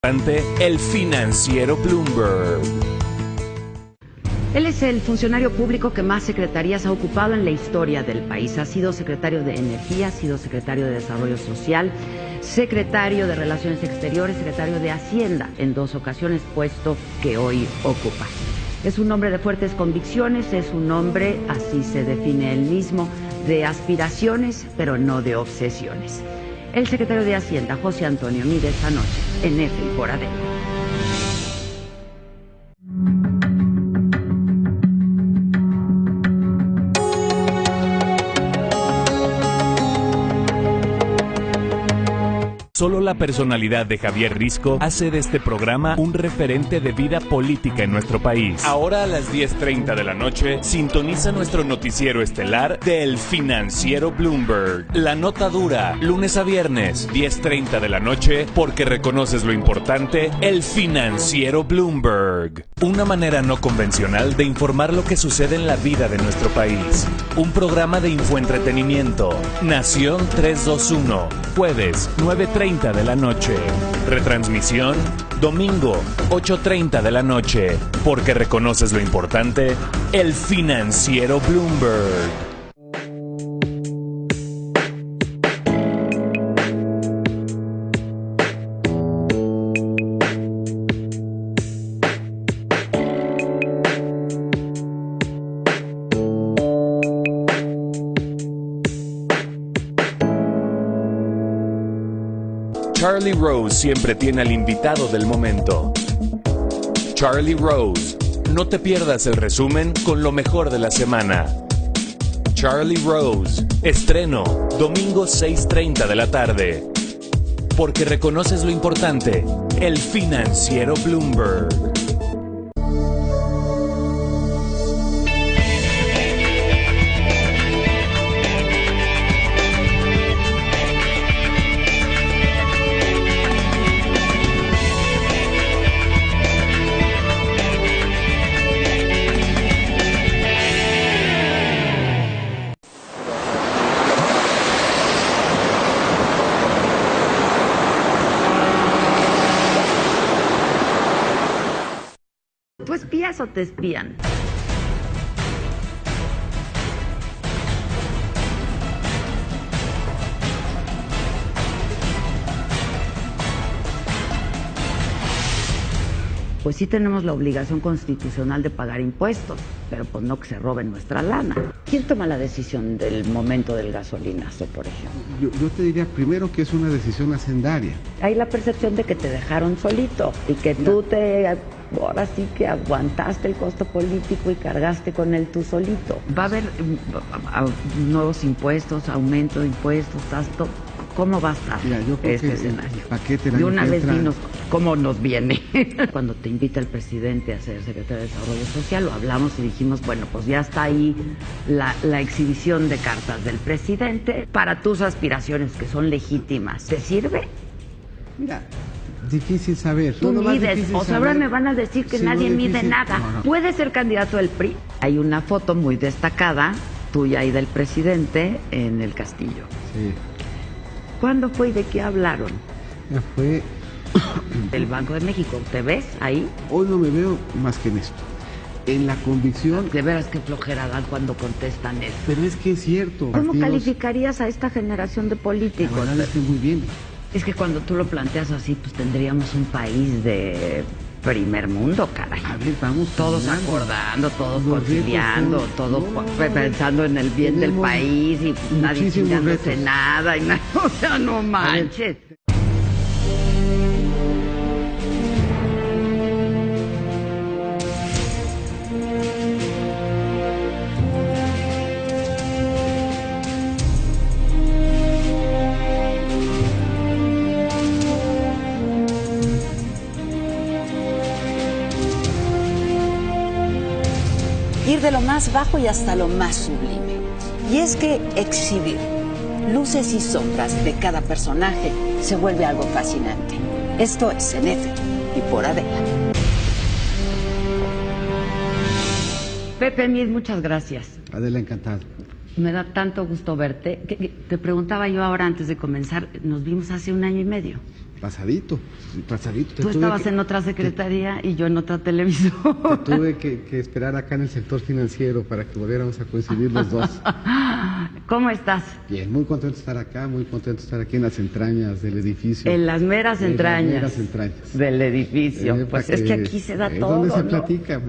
El financiero Bloomberg. Él es el funcionario público que más secretarías ha ocupado en la historia del país. Ha sido secretario de Energía, ha sido secretario de Desarrollo Social, secretario de Relaciones Exteriores, secretario de Hacienda en 2 ocasiones, puesto que hoy ocupa. Es un hombre de fuertes convicciones, es un hombre, así se define él mismo, de aspiraciones, pero no de obsesiones. El secretario de Hacienda, José Antonio Meade, esta noche en F y por Adela. Solo la personalidad de Javier Risco hace de este programa un referente de vida política en nuestro país. Ahora a las 10:30 de la noche, sintoniza nuestro noticiero estelar del financiero Bloomberg. La nota dura, lunes a viernes, 10:30 de la noche, porque reconoces lo importante, el financiero Bloomberg. Una manera no convencional de informar lo que sucede en la vida de nuestro país. Un programa de infoentretenimiento. Nación 321, jueves, 9:30 de la noche. Retransmisión, domingo, 8:30 de la noche. Porque reconoces lo importante, el financiero Bloomberg. Charlie Rose siempre tiene al invitado del momento. Charlie Rose. No te pierdas el resumen con lo mejor de la semana. Charlie Rose. Estreno, domingo 6:30 de la tarde. Porque reconoces lo importante, el financiero Bloomberg. ¿Tú espías o te espían? Pues sí tenemos la obligación constitucional de pagar impuestos, pero pues no que se roben nuestra lana. ¿Quién toma la decisión del momento del gasolinazo, por ejemplo? Yo te diría primero que es una decisión hacendaria. Hay la percepción de que te dejaron solito y que tú ahora sí que aguantaste el costo político y cargaste con él tú solito. Va a haber nuevos impuestos, aumento de impuestos, tanto. ¿Cómo va a estar este escenario? De una vez dinos cómo nos viene. Cuando te invita el presidente a ser secretario de Desarrollo Social, lo hablamos y dijimos, bueno, pues ya está ahí la exhibición de cartas del presidente para tus aspiraciones, que son legítimas. ¿Te sirve? Mira, difícil saber. Tú mides, o sea, ahora me van a decir que nadie mide nada. No. ¿Puede ser candidato del PRI? Hay una foto muy destacada, tuya y del presidente, en el Castillo. Sí. ¿Cuándo fue y de qué hablaron? Ya fue... El Banco de México, ¿te ves ahí? Hoy no me veo más que en esto. En la convicción... De veras qué flojera dan cuando contestan eso. Pero es que es cierto. ¿Cómo calificarías a esta generación de políticos? La verdad es que muy bien. Es que cuando tú lo planteas así, pues tendríamos un país de primer mundo, caray. A ver, vamos todos acordando, todos conciliando, todos pensando en el bien del país y nadie chingándose nada. Y o sea, no manches. Ir de lo más bajo y hasta lo más sublime. Y es que exhibir luces y sombras de cada personaje se vuelve algo fascinante. Esto es en F y por Adela. Pepe Meade, muchas gracias. Adela, encantado. Me da tanto gusto verte. Te preguntaba yo ahora antes de comenzar, nos vimos hace 1 año y medio. pasadito. Tú estabas en otra secretaría y yo en otra televisora. Tuve que esperar acá en el sector financiero para que volviéramos a coincidir los dos. ¿Cómo estás? Bien, muy contento de estar acá, muy contento de estar aquí en las entrañas del edificio. En las meras entrañas. En las meras entrañas del edificio. Pues es que aquí se da todo, ¿dónde se ¿no? platica?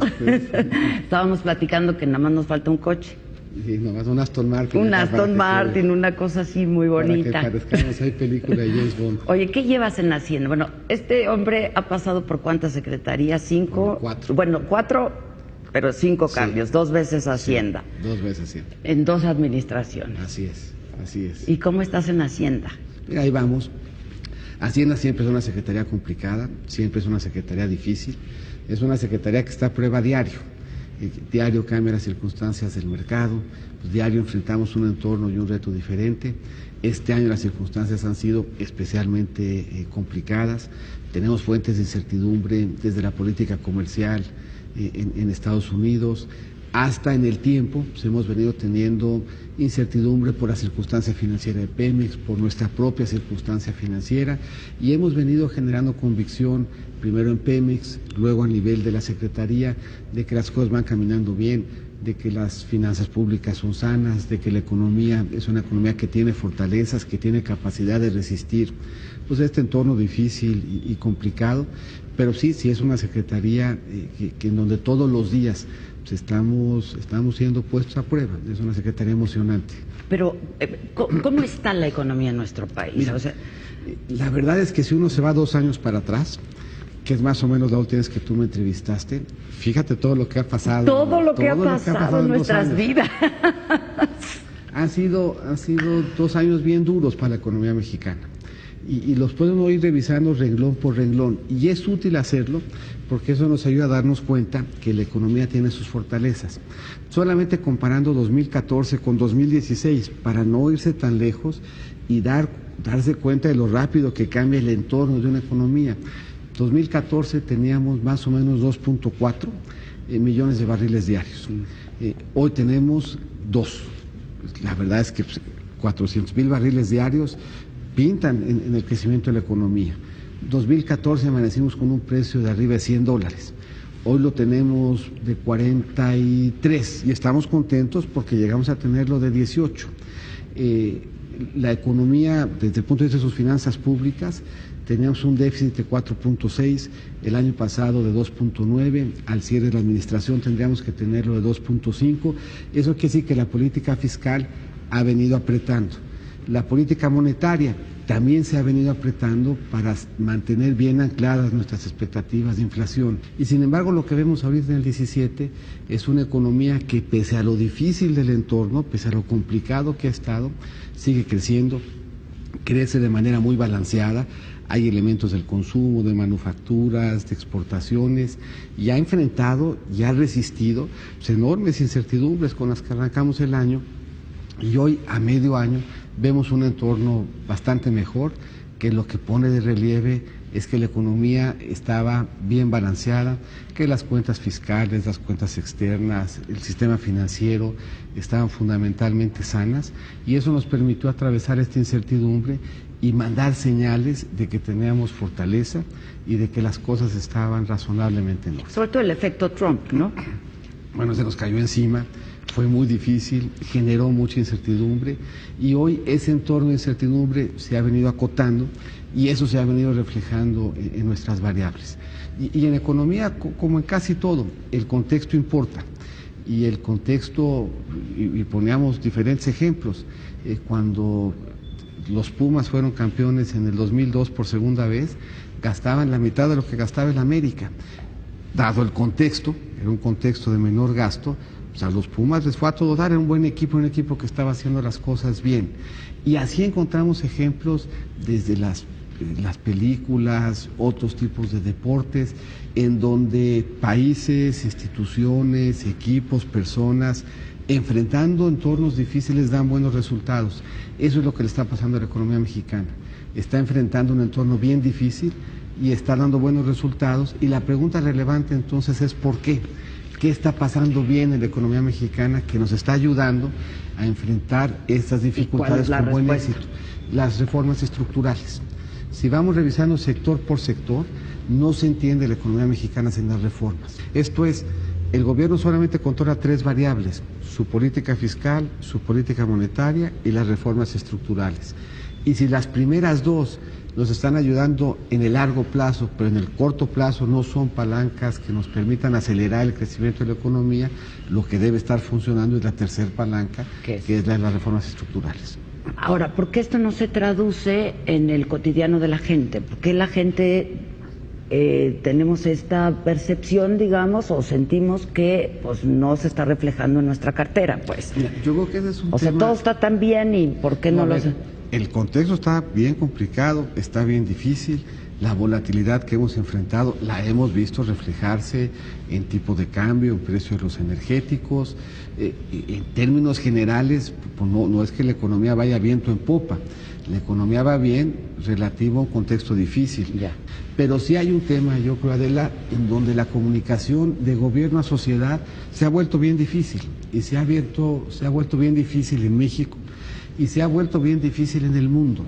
Estábamos platicando que nada más nos falta un coche. Sí, nomás un Aston Martin. Un Aston Martin, una cosa así muy bonita. Para que parezcamos, hay película de James Bond. Oye, ¿qué llevas en Hacienda? Bueno, este hombre ha pasado por ¿cuántas secretarías? 5. 4. Bueno, 4, pero 5 cambios. 2 veces Hacienda. Sí, 2 veces Hacienda. En 2 administraciones. Así es. ¿Y cómo estás en Hacienda? Mira, ahí vamos. Hacienda siempre es una secretaría complicada, siempre es una secretaría difícil. Es una secretaría que está a prueba diario. Diario cambian las circunstancias del mercado, pues diario enfrentamos un entorno y un reto diferente. Este año las circunstancias han sido especialmente complicadas. Tenemos fuentes de incertidumbre desde la política comercial en Estados Unidos hasta en el tiempo. Pues hemos venido teniendo incertidumbre por la circunstancia financiera de Pemex, por nuestra propia circunstancia financiera, y hemos venido generando convicción primero en Pemex, luego a nivel de la Secretaría, de que las cosas van caminando bien, de que las finanzas públicas son sanas, de que la economía es una economía que tiene fortalezas, que tiene capacidad de resistir pues este entorno difícil y complicado, pero sí es una secretaría que en donde todos los días pues estamos siendo puestos a prueba. Es una secretaría emocionante. Pero, ¿cómo está la economía en nuestro país? Mira, o sea, la verdad es que si uno se va 2 años para atrás, que es más o menos la última vez que tú me entrevistaste, fíjate todo lo que ha pasado. Todo lo que ha pasado en nuestras vidas. Han sido 2 años bien duros para la economía mexicana. Y los podemos ir revisando renglón por renglón. Y es útil hacerlo porque eso nos ayuda a darnos cuenta que la economía tiene sus fortalezas. Solamente comparando 2014 con 2016, para no irse tan lejos y darse cuenta de lo rápido que cambia el entorno de una economía. 2014 teníamos más o menos 2.4 millones de barriles diarios. Hoy tenemos 2. La verdad es que 400,000 barriles diarios pintan en el crecimiento de la economía. 2014 amanecimos con un precio de arriba de $100. Hoy lo tenemos de 43 y estamos contentos porque llegamos a tenerlo de 18. La economía, desde el punto de vista de sus finanzas públicas, teníamos un déficit de 4.6, el año pasado de 2.9, al cierre de la administración tendríamos que tenerlo de 2.5. Eso quiere decir que la política fiscal ha venido apretando. La política monetaria también se ha venido apretando para mantener bien ancladas nuestras expectativas de inflación. Y sin embargo, lo que vemos ahorita en el 17 es una economía que, pese a lo difícil del entorno, pese a lo complicado que ha estado, sigue creciendo, crece de manera muy balanceada. Hay elementos del consumo, de manufacturas, de exportaciones, y ha enfrentado y ha resistido pues, enormes incertidumbres con las que arrancamos el año. Y hoy, a medio año, vemos un entorno bastante mejor, que lo que pone de relieve es que la economía estaba bien balanceada, que las cuentas fiscales, las cuentas externas, el sistema financiero estaban fundamentalmente sanas, y eso nos permitió atravesar esta incertidumbre y mandar señales de que teníamos fortaleza y de que las cosas estaban razonablemente en orden. Sobre todo el efecto Trump, ¿no? Bueno, se nos cayó encima. Fue muy difícil, generó mucha incertidumbre, y hoy ese entorno de incertidumbre se ha venido acotando y eso se ha venido reflejando en nuestras variables. Y en economía, como en casi todo, el contexto importa. Y el contexto, y poníamos diferentes ejemplos, cuando los Pumas fueron campeones en el 2002 por segunda vez, gastaban la mitad de lo que gastaba el América. Dado el contexto, era un contexto de menor gasto, o sea, los Pumas les fue a todo dar, era un buen equipo, un equipo que estaba haciendo las cosas bien. Y así encontramos ejemplos desde las películas, otros tipos de deportes, en donde países, instituciones, equipos, personas, enfrentando entornos difíciles dan buenos resultados. Eso es lo que le está pasando a la economía mexicana. Está enfrentando un entorno bien difícil y está dando buenos resultados. Y la pregunta relevante entonces es ¿por qué? ¿Qué está pasando bien en la economía mexicana que nos está ayudando a enfrentar estas dificultades con buen éxito? Las reformas estructurales. Si vamos revisando sector por sector, no se entiende la economía mexicana sin las reformas. Esto es, el gobierno solamente controla 3 variables: su política fiscal, su política monetaria y las reformas estructurales. Y si las primeras 2 nos están ayudando en el largo plazo, pero en el corto plazo no son palancas que nos permitan acelerar el crecimiento de la economía, lo que debe estar funcionando es la tercera palanca, que es la de las reformas estructurales. Ahora, ¿por qué esto no se traduce en el cotidiano de la gente? ¿Por qué la gente tenemos esta percepción, digamos, o sentimos que pues no se está reflejando en nuestra cartera? Pues, mira, yo creo que ese es un o sea, tema... todo está tan bien y ¿por qué no lo sé? El contexto está bien complicado, está bien difícil. La volatilidad que hemos enfrentado la hemos visto reflejarse en tipo de cambio, en precio de los energéticos. En términos generales, pues no es que la economía vaya viento en popa. La economía va bien relativo a un contexto difícil. Ya. Pero sí hay un tema, yo creo, Adela, en donde la comunicación de gobierno a sociedad se ha vuelto bien difícil. Y se ha vuelto bien difícil en México. Y se ha vuelto bien difícil en el mundo.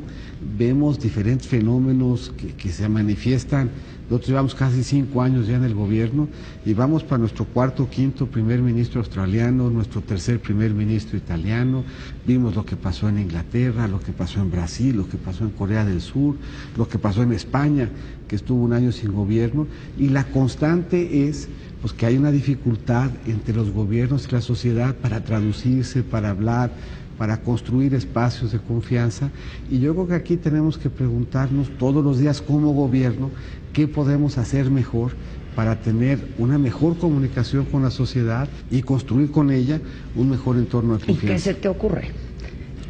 Vemos diferentes fenómenos que se manifiestan. Nosotros llevamos casi 5 años ya en el gobierno y vamos para nuestro 4º o 5º primer ministro australiano, nuestro 3er primer ministro italiano. Vimos lo que pasó en Inglaterra, lo que pasó en Brasil, lo que pasó en Corea del Sur, lo que pasó en España, que estuvo 1 año sin gobierno. Y la constante es pues que hay una dificultad entre los gobiernos y la sociedad para traducirse, para hablar, para construir espacios de confianza. Y yo creo que aquí tenemos que preguntarnos todos los días como gobierno qué podemos hacer mejor para tener una mejor comunicación con la sociedad y construir con ella un mejor entorno de confianza. ¿Y qué se te ocurre?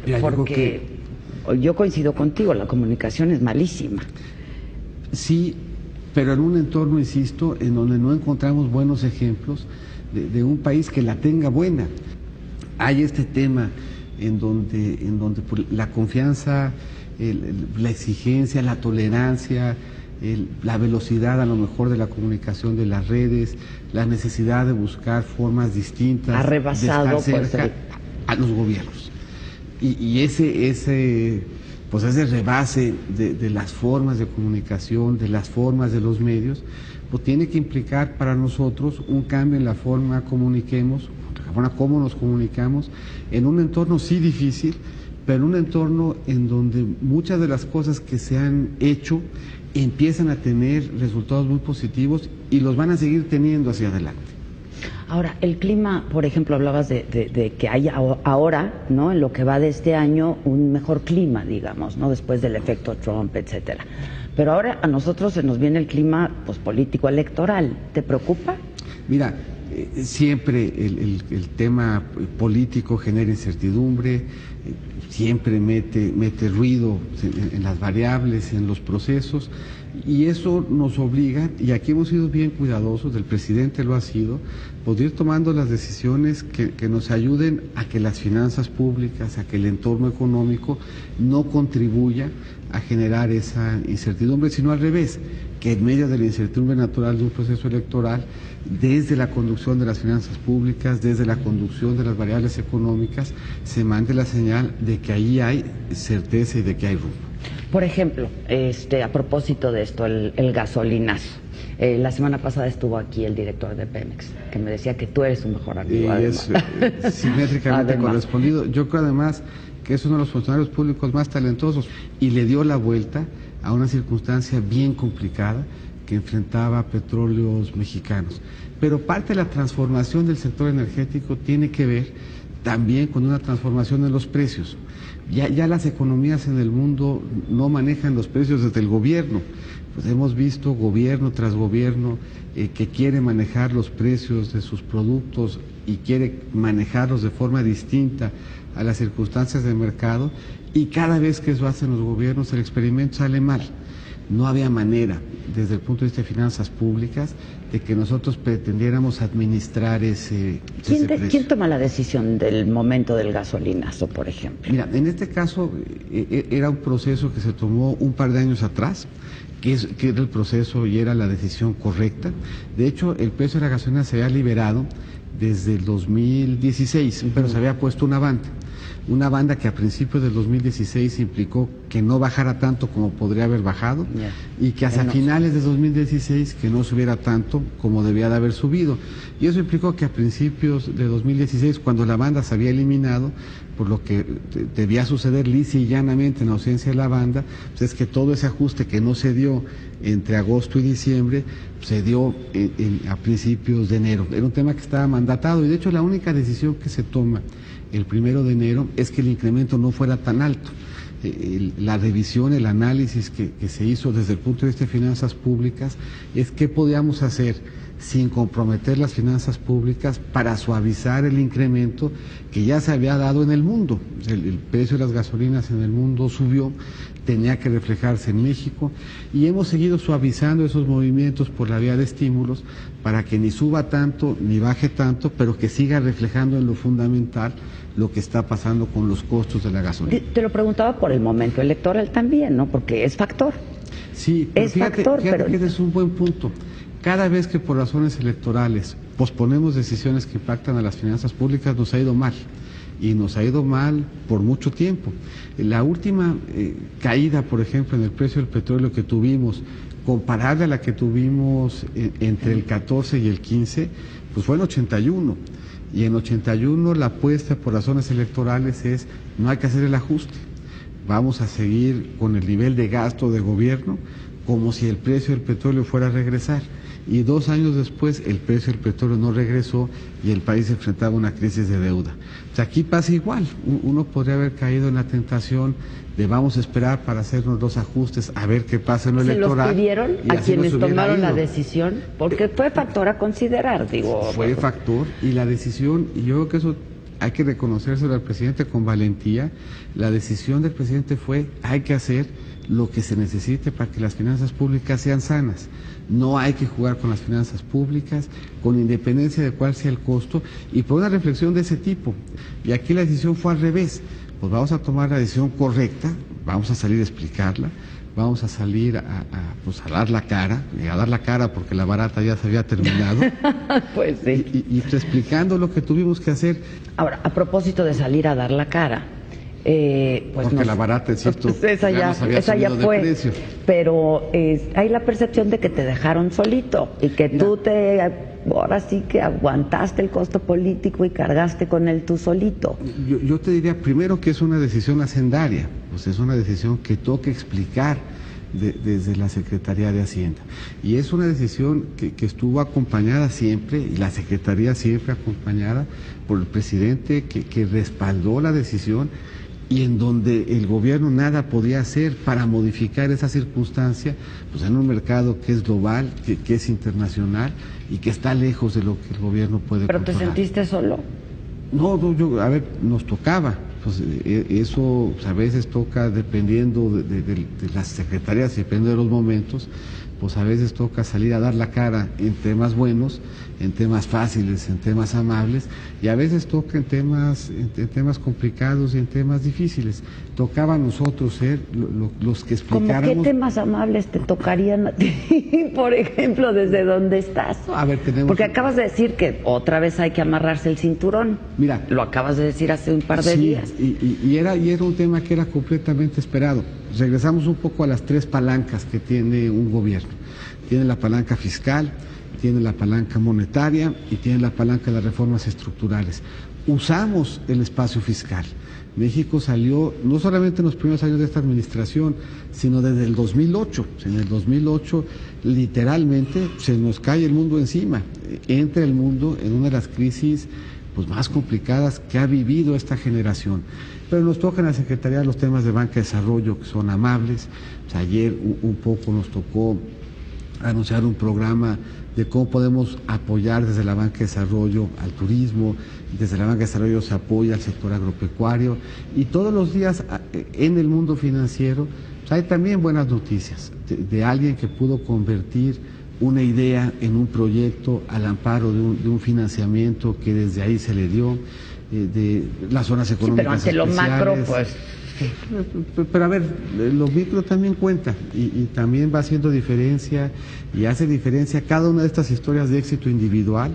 Mira, porque yo coincido contigo, la comunicación es malísima. Sí, pero en un entorno, insisto, en donde no encontramos buenos ejemplos de un país que la tenga buena. Hay este tema en donde la confianza, la exigencia, la tolerancia, la velocidad a lo mejor de la comunicación de las redes, la necesidad de buscar formas distintas, ha rebasado de estar cerca a los gobiernos. Y ese rebase de las formas de comunicación, de las formas de los medios, pues tiene que implicar para nosotros un cambio en la forma cómo nos comunicamos, en un entorno sí difícil, pero un entorno en donde muchas de las cosas que se han hecho empiezan a tener resultados muy positivos y los van a seguir teniendo hacia adelante. Ahora, el clima, por ejemplo, hablabas de que hay ahora, ¿no?, en lo que va de este año, un mejor clima, digamos, ¿no?, después del efecto Trump, etcétera. Pero ahora a nosotros se nos viene el clima pues político electoral. ¿Te preocupa? Mira, siempre el tema político genera incertidumbre, siempre mete ruido en las variables, en los procesos, y eso nos obliga, y aquí hemos sido bien cuidadosos, el presidente lo ha sido, pues ir tomando las decisiones que nos ayuden a que las finanzas públicas, a que el entorno económico no contribuya a generar esa incertidumbre, sino al revés, que en medio de la incertidumbre natural de un proceso electoral, desde la conducción de las finanzas públicas, desde la conducción de las variables económicas, se mande la señal de que ahí hay certeza y de que hay rumbo. Por ejemplo, a propósito de esto, el gasolinazo. La semana pasada estuvo aquí el director de Pemex, que me decía que tú eres su mejor amigo. Y es simétricamente correspondido. Yo creo además que es uno de los funcionarios públicos más talentosos y le dio la vuelta a una circunstancia bien complicada que enfrentaba Petróleos Mexicanos. Pero parte de la transformación del sector energético tiene que ver también con una transformación en los precios. Ya las economías en el mundo no manejan los precios desde el gobierno. Pues hemos visto gobierno tras gobierno que quiere manejar los precios de sus productos y quiere manejarlos de forma distinta a las circunstancias del mercado, y cada vez que eso hacen los gobiernos el experimento sale mal. No había manera, desde el punto de vista de finanzas públicas, de que nosotros pretendiéramos administrar ese precio. ¿Quién toma la decisión del momento del gasolinazo, por ejemplo? Mira, en este caso era un proceso que se tomó un par de años atrás, que era el proceso y era la decisión correcta. De hecho, el precio de la gasolina se había liberado desde el 2016, pero se había puesto un avance. una banda que a principios del 2016 implicó que no bajara tanto como podría haber bajado, y que hacia finales de 2016 que no subiera tanto como debía de haber subido. Y eso implicó que a principios de 2016, cuando la banda se había eliminado, por lo que debía suceder lisa y llanamente en ausencia de la banda, pues es que todo ese ajuste que no se dio entre agosto y diciembre, se dio a principios de enero. Era un tema que estaba mandatado, y de hecho la única decisión que se toma el 1 de enero es que el incremento no fuera tan alto. La revisión, el análisis que se hizo desde el punto de vista de finanzas públicas es qué podíamos hacer sin comprometer las finanzas públicas para suavizar el incremento que ya se había dado en el mundo. El precio de las gasolinas en el mundo subió, tenía que reflejarse en México, y hemos seguido suavizando esos movimientos por la vía de estímulos para que ni suba tanto ni baje tanto, pero que siga reflejando en lo fundamental lo que está pasando con los costos de la gasolina. Te lo preguntaba por el momento electoral también, ¿no? Porque es factor. Sí, pero fíjate que ese es un buen punto. Cada vez que por razones electorales posponemos decisiones que impactan a las finanzas públicas, nos ha ido mal, y nos ha ido mal por mucho tiempo. La última caída, por ejemplo, en el precio del petróleo que tuvimos, comparable a la que tuvimos entre el 14 y el 15, pues fue en 81. Y en 81 la apuesta por razones electorales es: no hay que hacer el ajuste, vamos a seguir con el nivel de gasto de gobierno como si el precio del petróleo fuera a regresar. Y 2 años después el precio del petróleo no regresó y el país enfrentaba una crisis de deuda. O sea, aquí pasa igual. Uno podría haber caído en la tentación de vamos a esperar para hacernos los ajustes, a ver qué pasa en lo electoral. ¿Se los pidieron a quienes tomaron la decisión? Porque fue factor a considerar, digo. Fue factor, y la decisión, y yo creo que eso hay que reconocérselo al presidente con valentía. La decisión del presidente fue: hay que hacer lo que se necesite para que las finanzas públicas sean sanas. No hay que jugar con las finanzas públicas, con independencia de cuál sea el costo, y por una reflexión de ese tipo. Y aquí la decisión fue al revés. Pues vamos a tomar la decisión correcta, vamos a salir a explicarla, vamos a salir a dar la cara, porque la barata ya se había terminado. Pues sí. Y explicando lo que tuvimos que hacer. Ahora, a propósito de salir a dar la cara, pues porque la barata, es cierto, pues esa ya fue, precio. Pero hay la percepción de que te dejaron solito y que ahora sí que aguantaste el costo político y cargaste con él tú solito. Yo te diría primero que es una decisión hacendaria, pues es una decisión que toca explicar desde la Secretaría de Hacienda, y es una decisión que estuvo acompañada siempre, y la Secretaría siempre acompañada por el presidente que respaldó la decisión, y en donde el gobierno nada podía hacer para modificar esa circunstancia, pues en un mercado que es global, que es internacional y que está lejos de lo que el gobierno puede controlar. ¿Pero te sentiste solo? No, nos tocaba. Pues eso pues, a veces toca, dependiendo de las secretarías, dependiendo de los momentos, pues a veces toca salir a dar la cara en temas buenos, en temas fáciles, en temas amables, y a veces toca en temas complicados y en temas difíciles. Tocaba a nosotros ser los que explicáramos. ¿Cómo qué temas amables te tocarían a ti, por ejemplo, desde donde estás? A ver, porque acabas de decir que otra vez hay que amarrarse el cinturón. Mira, lo acabas de decir hace un par de días. Y era un tema que era completamente esperado. Regresamos un poco a las 3 palancas que tiene un gobierno. Tiene la palanca fiscal, tiene la palanca monetaria y tiene la palanca de las reformas estructurales. Usamos el espacio fiscal. México salió, no solamente en los primeros años de esta administración, sino desde el 2008. En el 2008, literalmente, se nos cae el mundo encima. Entra el mundo en una de las crisis pues más complicadas que ha vivido esta generación. Pero nos tocan a la Secretaría los temas de banca de desarrollo, que son amables. O sea, ayer un poco nos tocó anunciar un programa de cómo podemos apoyar desde la banca de desarrollo al turismo, desde la banca de desarrollo se apoya al sector agropecuario, y todos los días en el mundo financiero pues hay también buenas noticias de alguien que pudo convertir una idea en un proyecto al amparo de un financiamiento que desde ahí se le dio, de las zonas económicas pero ante especiales. lo macro, pues... Pero a ver, lo micro también cuenta y también va haciendo diferencia, y hace diferencia cada una de estas historias de éxito individual,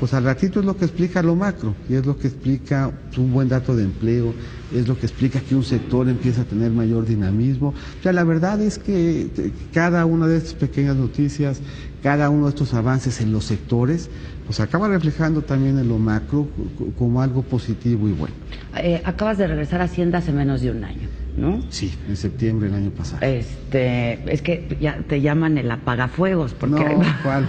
pues al ratito es lo que explica lo macro, y es lo que explica un buen dato de empleo, es lo que explica que un sector empieza a tener mayor dinamismo. O sea, la verdad es que cada una de estas pequeñas noticias, cada uno de estos avances en los sectores, pues acaba reflejando también en lo macro como algo positivo y bueno. Acabas de regresar a Hacienda hace menos de un año, ¿no? Sí, en septiembre del año pasado. Es que ya te llaman el apagafuegos, porque no, ¿cuál?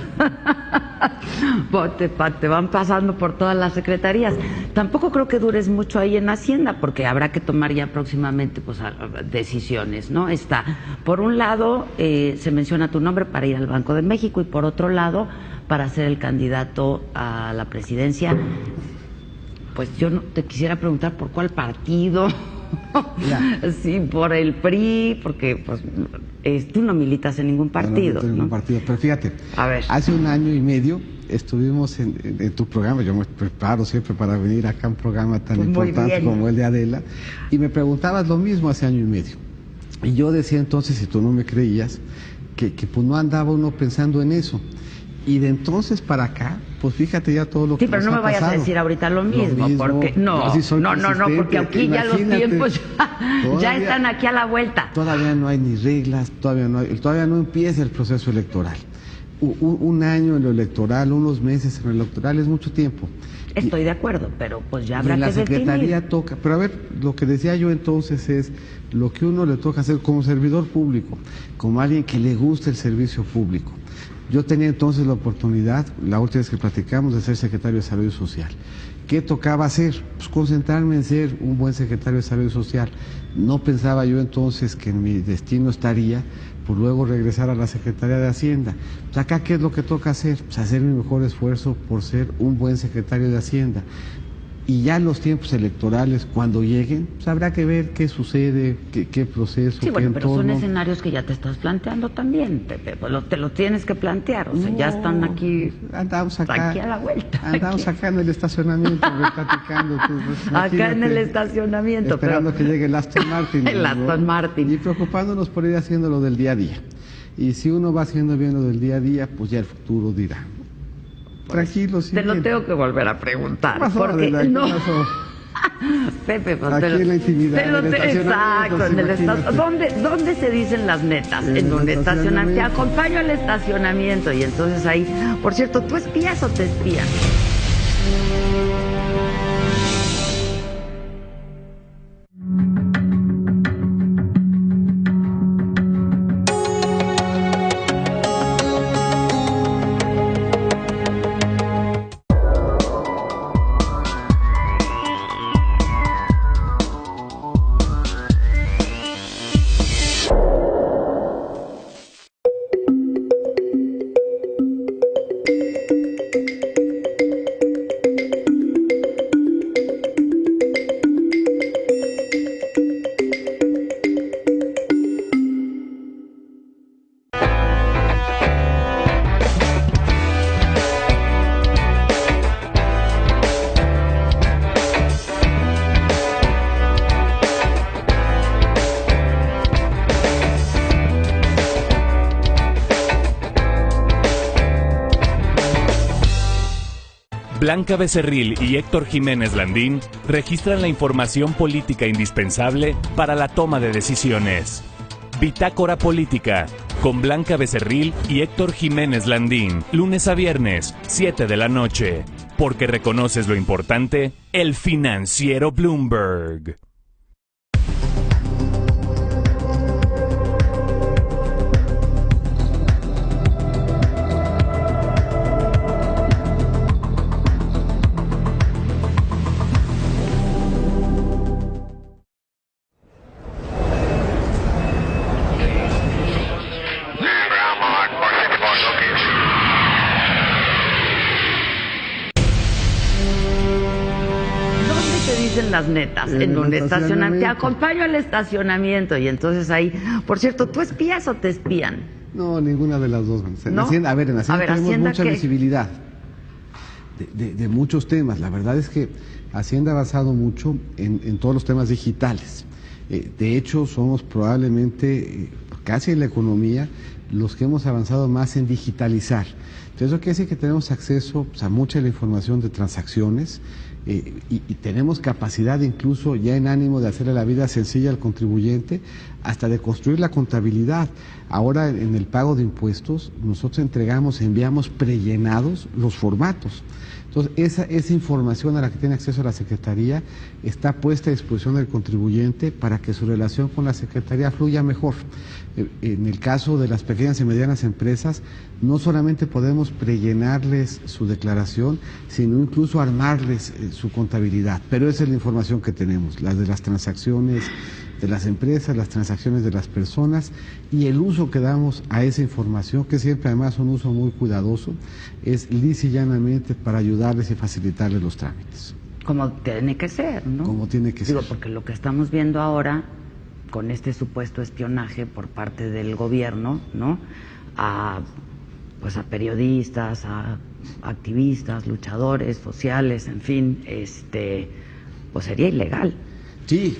te van pasando por todas las secretarías. Tampoco creo que dures mucho ahí en Hacienda, porque habrá que tomar ya próximamente pues decisiones, ¿no? Está, por un lado, se menciona tu nombre para ir al Banco de México, y por otro lado, para ser el candidato a la presidencia. Pues yo no te quisiera preguntar por cuál partido. Sí, por el PRI, porque pues tú no militas en ningún partido. No, ningún partido, pero fíjate, a ver, hace un año y medio estuvimos en tu programa. Yo me preparo siempre para venir acá a un programa tan pues importante como el de Adela, y me preguntabas lo mismo hace año y medio, y yo decía entonces, si tú no me creías, que pues no andaba uno pensando en eso. Y de entonces para acá, pues fíjate ya todo lo que sí, pero no me vayas pasado. a decir ahorita lo mismo, porque no, porque aquí ya los tiempos ya están aquí a la vuelta. Todavía no hay ni reglas, todavía no empieza el proceso electoral. Un año en lo electoral, unos meses en lo electoral es mucho tiempo. Estoy de acuerdo, pero pues ya habrá que definir. La secretaría toca, pero a ver, lo que decía yo entonces es lo que uno le toca hacer como servidor público, como alguien que le gusta el servicio público. Yo tenía entonces la oportunidad, la última vez que platicamos, de ser secretario de Salud Social. ¿Qué tocaba hacer? Pues concentrarme en ser un buen secretario de Salud Social. No pensaba yo entonces que en mi destino estaría por luego regresar a la Secretaría de Hacienda. Pues acá, ¿qué es lo que toca hacer? Pues hacer mi mejor esfuerzo por ser un buen secretario de Hacienda. Y ya en los tiempos electorales, cuando lleguen, pues habrá que ver qué sucede, qué proceso, sí, bueno, qué pero entorno. son escenarios que ya te estás planteando también, Pepe, te lo tienes que plantear, o sea, ya están aquí, andamos acá, aquí a la vuelta. Andamos acá en el estacionamiento, platicando. Pues, acá en el estacionamiento. Esperando que llegue el Aston Martin. El Aston Martin. Y preocupándonos por ir haciendo lo del día a día. Y si uno va haciendo bien lo del día a día, pues ya el futuro dirá. Tranquilo, sí. Te lo tengo que volver a preguntar. ¿Qué pasó, porque no. Pepe, pues aquí en la intimidad. Exacto, en el estacionamiento. ¿Dónde se dicen las netas? En un estacionamiento. Te acompaño al estacionamiento. Y entonces ahí, por cierto, ¿tú espías o te espían? Blanca Becerril y Héctor Jiménez Landín registran la información política indispensable para la toma de decisiones. Bitácora Política, con Blanca Becerril y Héctor Jiménez Landín, lunes a viernes, 7 de la noche. Porque reconoces lo importante, El Financiero Bloomberg. Las netas en un estacionamiento. Te acompaño al estacionamiento. Y entonces ahí, por cierto, ¿tú espías o te espían? No, ninguna de las dos. En ¿No? Hacienda, en Hacienda tenemos ¿Hacienda mucha visibilidad de muchos temas. La verdad es que Hacienda ha avanzado mucho en todos los temas digitales. De hecho, somos probablemente, casi en la economía, los que hemos avanzado más en digitalizar. Entonces eso quiere decir que tenemos acceso a mucha de la información de transacciones, y tenemos capacidad incluso ya en ánimo de hacerle la vida sencilla al contribuyente, hasta de construir la contabilidad. Ahora en el pago de impuestos nosotros enviamos prellenados los formatos. Entonces esa información a la que tiene acceso la Secretaría está puesta a disposición del contribuyente para que su relación con la Secretaría fluya mejor. En el caso de las pequeñas y medianas empresas, no solamente podemos prellenarles su declaración, sino incluso armarles su contabilidad. Pero esa es la información que tenemos, las de las transacciones de las empresas, las transacciones de las personas, y el uso que damos a esa información, que siempre además un uso muy cuidadoso, es lisa y llanamente para ayudarles y facilitarles los trámites. Como tiene que ser, ¿no? Como tiene que ser. Digo, porque lo que estamos viendo ahora, con este supuesto espionaje por parte del gobierno, ¿no? A periodistas, a activistas, luchadores sociales, en fin, pues sería ilegal. Sí,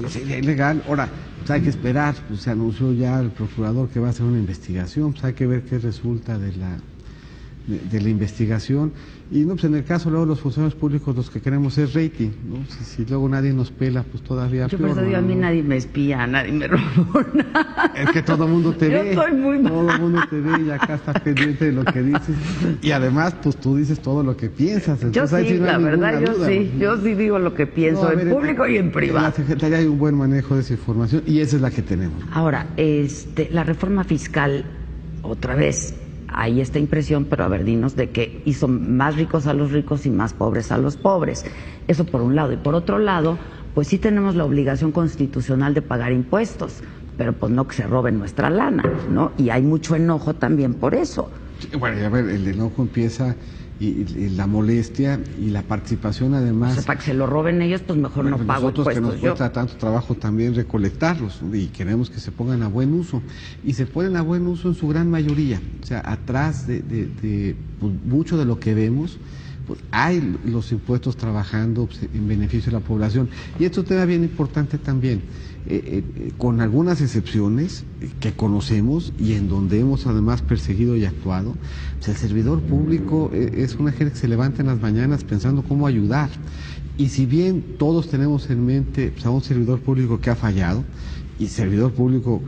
sería ilegal. Ahora, pues hay que esperar, pues se anunció ya el procurador que va a hacer una investigación, pues hay que ver qué resulta de la investigación. Y no, pues en el caso luego los funcionarios públicos los que queremos es rating, ¿no? Si luego nadie nos pela, pues todavía yo peor. Por eso digo, a mí nadie me espía, nadie me robó nada. Es que todo el mundo te ve. Yo soy muy mal. Todo el mundo te ve y acá está pendiente de lo que dices. Y además, pues tú dices todo lo que piensas. Entonces, Yo ahí sí, no hay la verdad, ninguna duda, yo sí digo lo que pienso, en público y en privado. En la Secretaría hay un buen manejo de esa información y esa es la que tenemos. Ahora, la reforma fiscal, otra vez, hay esta impresión, pero a ver, dinos, de que hizo más ricos a los ricos y más pobres a los pobres. Eso por un lado. Y por otro lado, pues sí tenemos la obligación constitucional de pagar impuestos, pero pues no que se roben nuestra lana, ¿no? Y hay mucho enojo también por eso. Bueno, a ver, el enojo empieza y la molestia y la participación además. O sea, para que se lo roben ellos, pues mejor no pago nosotros impuestos. Nosotros que nos cuesta tanto trabajo también recolectarlos y queremos que se pongan a buen uso. Y se ponen a buen uso en su gran mayoría. O sea, atrás de pues, mucho de lo que vemos, pues hay los impuestos trabajando pues, en beneficio de la población. Y esto es un tema bien importante también. Con algunas excepciones que conocemos y en donde hemos además perseguido y actuado, pues el servidor público es una gente que se levanta en las mañanas pensando cómo ayudar. Y si bien todos tenemos en mente pues, a un servidor público que ha fallado, y servidor público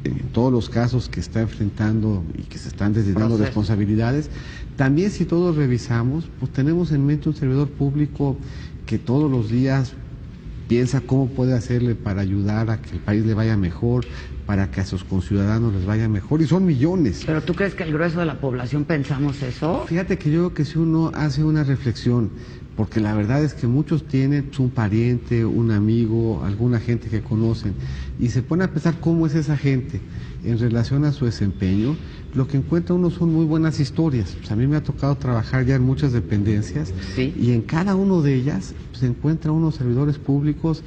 en todos los casos que está enfrentando y que se están desligando responsabilidades, también si todos revisamos, pues tenemos en mente un servidor público que todos los días piensa cómo puede hacerle para ayudar a que el país le vaya mejor, para que a sus conciudadanos les vaya mejor, y son millones. ¿Pero tú crees que el grueso de la población pensamos eso? Fíjate que yo creo que si uno hace una reflexión, porque la verdad es que muchos tienen un pariente, un amigo, alguna gente que conocen, y se pone a pensar cómo es esa gente en relación a su desempeño, lo que encuentra uno son muy buenas historias. Pues a mí me ha tocado trabajar ya en muchas dependencias, ¿sí? Y en cada uno de ellas se encuentra unos servidores públicos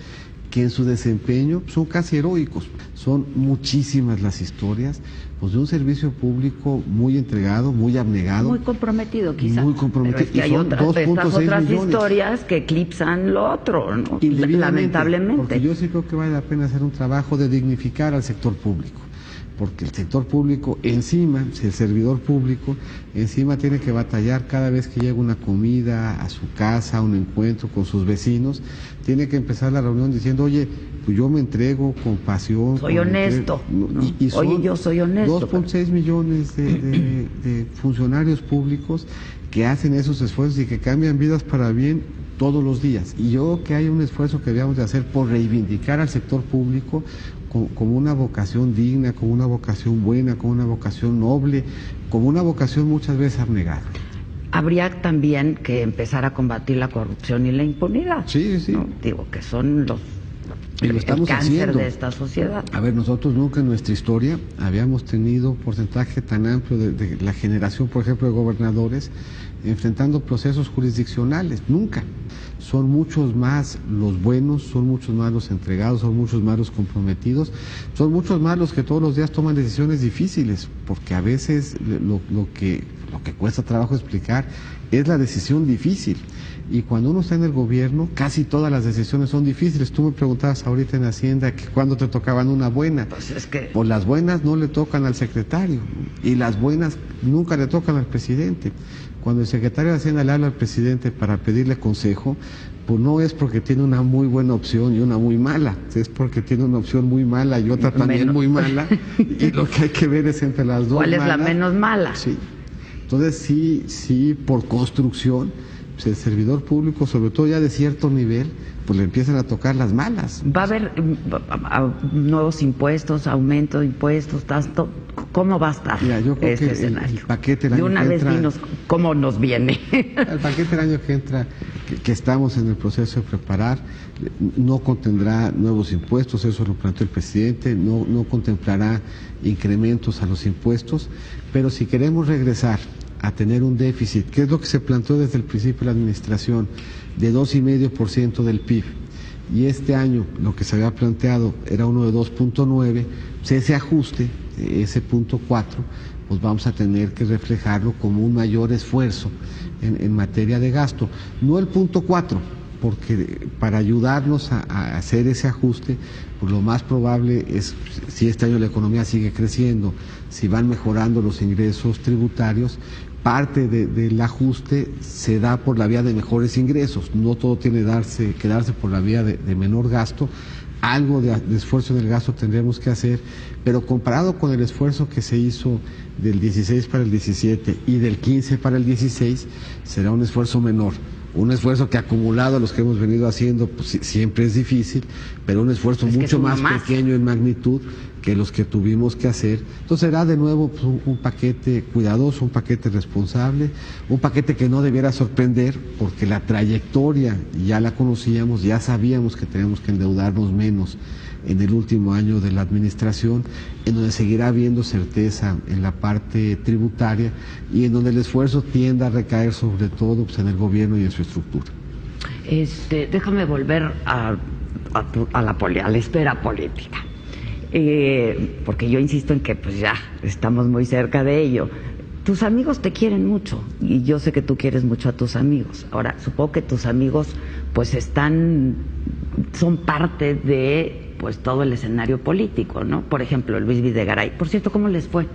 que en su desempeño son casi heroicos. Son muchísimas las historias pues, de un servicio público muy entregado, muy abnegado. Muy comprometido, quizás. Muy comprometido. Pero es que hay otras historias que eclipsan lo otro, ¿no? Lamentablemente. Porque yo sí creo que vale la pena hacer un trabajo de dignificar al sector público. Porque el sector público encima, si el servidor público encima tiene que batallar cada vez que llega una comida a su casa, un encuentro con sus vecinos, tiene que empezar la reunión diciendo, oye, pues yo me entrego con pasión. Soy honesto. Oye, yo soy honesto. 2.6 millones de funcionarios públicos que hacen esos esfuerzos y que cambian vidas para bien todos los días. Y yo creo que hay un esfuerzo que debemos de hacer por reivindicar al sector público como una vocación digna, como una vocación buena, como una vocación noble, como una vocación muchas veces abnegada. Habría también que empezar a combatir la corrupción y la impunidad. Sí, sí. ¿No? Digo que son el cáncer haciendo de esta sociedad. A ver, nosotros nunca en nuestra historia habíamos tenido un porcentaje tan amplio de la generación, por ejemplo, de gobernadores enfrentando procesos jurisdiccionales. Nunca. Son muchos más los buenos, son muchos más los entregados, son muchos más los comprometidos, son muchos más los que todos los días toman decisiones difíciles, porque a veces lo que cuesta trabajo explicar es la decisión difícil. Y cuando uno está en el gobierno, casi todas las decisiones son difíciles. Tú me preguntabas quejas ahorita en Hacienda que cuando te tocaban una buena. Pues es que... Pues las buenas no le tocan al secretario y las buenas nunca le tocan al presidente. Cuando el secretario de Hacienda le habla al presidente para pedirle consejo, pues no es porque tiene una muy buena opción y una muy mala, es porque tiene una opción muy mala y otra también muy mala, y lo que hay que ver es entre las dos. ¿Cuál es la menos mala? Sí. Entonces sí, por construcción, pues el servidor público, sobre todo ya de cierto nivel, pues le empiezan a tocar las malas. ¿Va a haber nuevos impuestos, aumento de impuestos, tanto? ¿Cómo va a estar? Mira, yo creo este que escenario? El paquete el año de una que vez entra, dinos cómo nos viene. El paquete el año que entra, que estamos en el proceso de preparar, no contendrá nuevos impuestos, eso lo planteó el presidente, no contemplará incrementos a los impuestos, pero si queremos regresar a tener un déficit, que es lo que se planteó desde el principio de la administración, de 2,5% del PIB, y este año lo que se había planteado era uno de 2,9, pues ese ajuste, ese 0,4, pues vamos a tener que reflejarlo como un mayor esfuerzo en materia de gasto, no el 0,4, porque para ayudarnos a hacer ese ajuste, pues lo más probable es, si este año la economía sigue creciendo, si van mejorando los ingresos tributarios, parte del ajuste se da por la vía de mejores ingresos, no todo tiene que darse por la vía de menor gasto, algo de esfuerzo en el gasto tendremos que hacer, pero comparado con el esfuerzo que se hizo del 16 para el 17 y del 15 para el 16, será un esfuerzo menor. Un esfuerzo que acumulado a los que hemos venido haciendo, pues, siempre es difícil, pero un esfuerzo mucho más pequeño en magnitud que los que tuvimos que hacer. Entonces será de nuevo pues, un paquete cuidadoso, un paquete responsable, un paquete que no debiera sorprender, porque la trayectoria ya la conocíamos, ya sabíamos que teníamos que endeudarnos menos en el último año de la administración, en donde seguirá habiendo certeza en la parte tributaria y en donde el esfuerzo tienda a recaer sobre todo pues, en el gobierno y en su estructura. Déjame volver a la esfera política, porque yo insisto en que pues ya estamos muy cerca de ello. Tus amigos te quieren mucho y yo sé que tú quieres mucho a tus amigos. Ahora, supongo que tus amigos pues son parte de pues todo el escenario político, ¿no? Por ejemplo, Luis Videgaray. Por cierto, ¿cómo les fue?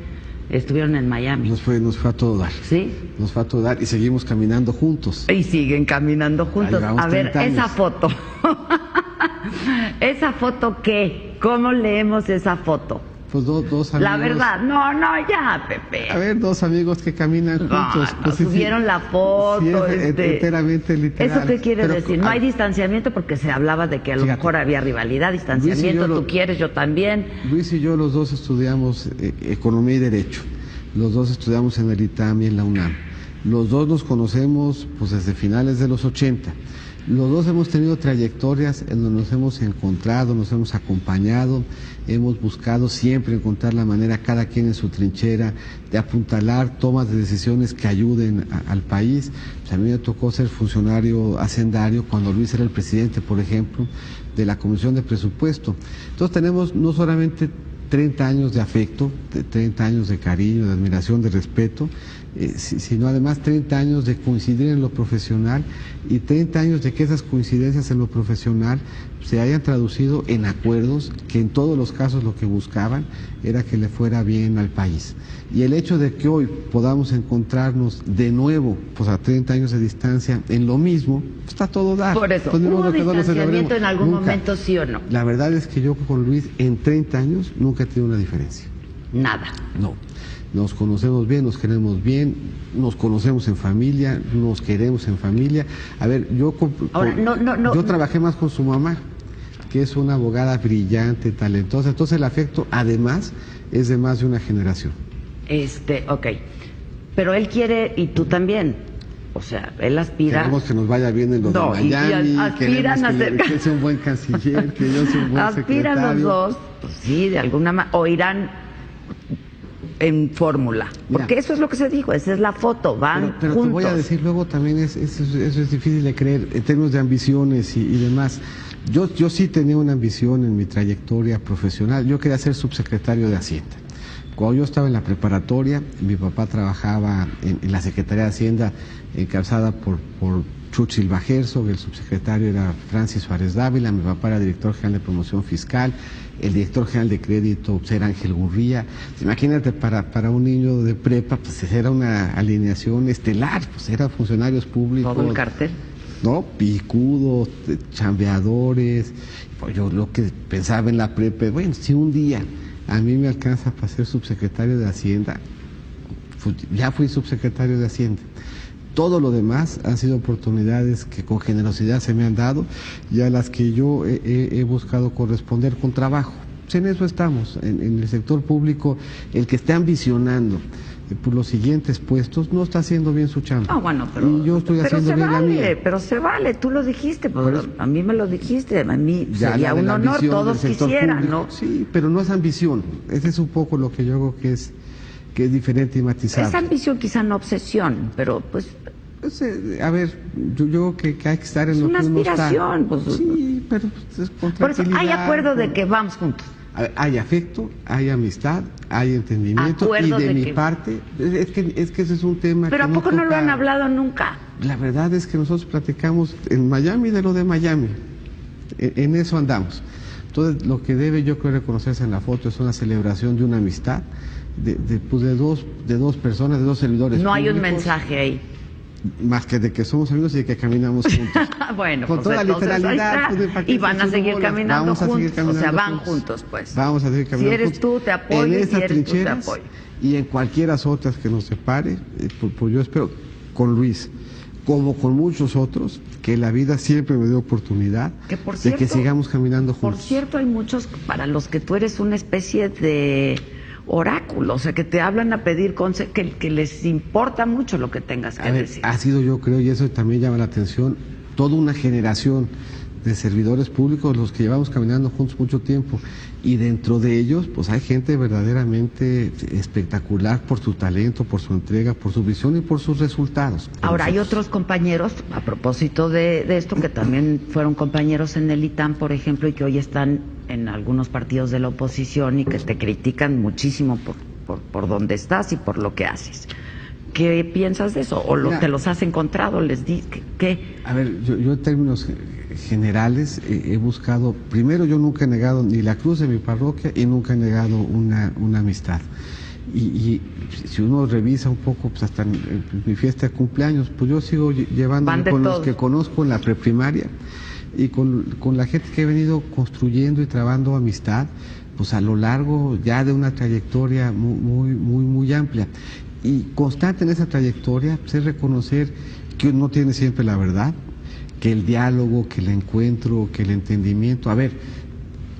Estuvieron en Miami. Nos fue a todo dar. ¿Sí? Nos fue a todo dar y seguimos caminando juntos. Y siguen caminando juntos. A ver, esa foto. ¿Esa foto qué? ¿Cómo leemos esa foto? Pues dos amigos. La verdad, no, ya, Pepe. A ver, dos amigos que caminan juntos. Pues subieron la foto. Sí, enteramente literal. ¿Eso qué quiere decir? No hay distanciamiento porque se hablaba de que a lo mejor había rivalidad, distanciamiento, tú quieres, yo también. Luis y yo los dos estudiamos Economía y Derecho. Los dos estudiamos en el ITAM y en la UNAM. Los dos nos conocemos pues desde finales de los 80. Los dos hemos tenido trayectorias en donde nos hemos encontrado, nos hemos acompañado, hemos buscado siempre encontrar la manera, cada quien en su trinchera, de apuntalar tomas de decisiones que ayuden al país. Pues a mí me tocó ser funcionario hacendario cuando Luis era el presidente, por ejemplo, de la Comisión de Presupuesto. Entonces tenemos no solamente 30 años de afecto, 30 años de cariño, de admiración, de respeto, sino además 30 años de coincidir en lo profesional y 30 años de que esas coincidencias en lo profesional se hayan traducido en acuerdos que en todos los casos lo que buscaban era que le fuera bien al país. Y el hecho de que hoy podamos encontrarnos de nuevo, pues a 30 años de distancia, en lo mismo, pues está todo dar. Por eso, pues, ¿hubo distanciamiento en algún momento, sí o no? La verdad es que yo con Luis en 30 años nunca he tenido una diferencia. Nada. No. Nos conocemos bien, nos queremos bien, nos conocemos en familia, nos queremos en familia. A ver, yo trabajé más con su mamá, que es una abogada brillante, talentosa. Entonces el afecto, además, es de más de una generación. Ok. Pero él quiere, y tú también. O sea, él aspira... Queremos que nos vaya bien en los de Miami, aspiran a ser... que sea un buen canciller, que yo sea un buen secretario. Aspiran los dos, pues sí, de alguna manera, o irán en fórmula, porque eso es lo que se dijo, esa es la foto, van pero juntos. Te voy a decir luego también, eso es difícil de creer, en términos de ambiciones y demás. Yo sí tenía una ambición en mi trayectoria profesional, yo quería ser subsecretario de Hacienda. Cuando yo estaba en la preparatoria, mi papá trabajaba en la Secretaría de Hacienda, encabezada por Chuch Silva Herzog, el subsecretario era Francis Suárez Dávila, mi papá era director general de promoción fiscal, el director general de crédito pues, era Ángel Gurría. Imagínate, para un niño de prepa, pues era una alineación estelar, pues eran funcionarios públicos. Todo el cartel. ¿No? Picudos, chambeadores. Pues yo lo que pensaba en la prepa, bueno, si un día a mí me alcanza para ser subsecretario de Hacienda, pues ya fui subsecretario de Hacienda. Todo lo demás han sido oportunidades que con generosidad se me han dado y a las que yo he buscado corresponder con trabajo. Pues en eso estamos, en el sector público, el que esté ambicionando por los siguientes puestos no está haciendo bien su chamba. Bueno, pero, y yo estoy haciendo bien la mía. Pero se vale, tú lo dijiste, pues, a mí me lo dijiste, a mí ya sería un honor, todos quisieran, ¿no? Sí, pero no es ambición, ese es un poco lo que yo creo que es diferente y matizado. Es ambición, quizá no obsesión, pero pues... a ver, yo creo que hay que estar en es lo que uno está. Es una aspiración, pues... Sí, pero pues, es con por eso hay acuerdo de que vamos juntos. Hay afecto, hay amistad, hay entendimiento acuerdo y de mi parte, es que ese es un tema pero que ¿a poco no lo han hablado nunca? La verdad es que nosotros platicamos en Miami de lo de Miami, en eso andamos. Entonces, lo que debe yo creo reconocerse en la foto es una celebración de una amistad de dos personas, de dos servidores no públicos. Hay un mensaje ahí. Más que de que somos amigos y de que caminamos juntos. Bueno, con pues toda literalidad. Pues, y van a seguir caminando juntos. O sea, van juntos, pues. Vamos a seguir caminando si eres juntos. tú, te apoyo. En si eres tú, te apoyo. Y en cualquiera otras que nos separe, pues yo espero, con Luis, como con muchos otros, que la vida siempre me dé oportunidad de que sigamos caminando juntos. Por cierto, hay muchos para los que tú eres una especie de oráculo, o sea, que te hablan a pedir que les importa mucho lo que tengas que decir. Ha sido, yo creo, y eso también llama la atención, toda una generación de servidores públicos, los que llevamos caminando juntos mucho tiempo, y dentro de ellos, pues hay gente verdaderamente espectacular por su talento, por su entrega, por su visión y por sus resultados. Ahora, hay otros compañeros, a propósito de esto, que también fueron compañeros en el ITAM, por ejemplo, y que hoy están en algunos partidos de la oposición y que te critican muchísimo por dónde estás y por lo que haces. ¿Qué piensas de eso? ¿O te los has encontrado? ¿Les di qué? A ver, yo en términos generales he buscado, primero yo nunca he negado ni la cruz de mi parroquia y nunca he negado una amistad. Y si uno revisa un poco, pues hasta en mi fiesta de cumpleaños, pues yo sigo llevándome con los que conozco en la preprimaria y con la gente que he venido construyendo y trabando amistad, pues a lo largo ya de una trayectoria muy amplia. Y constante en esa trayectoria pues, es reconocer que uno no tiene siempre la verdad, que el diálogo, que el encuentro, que el entendimiento. A ver,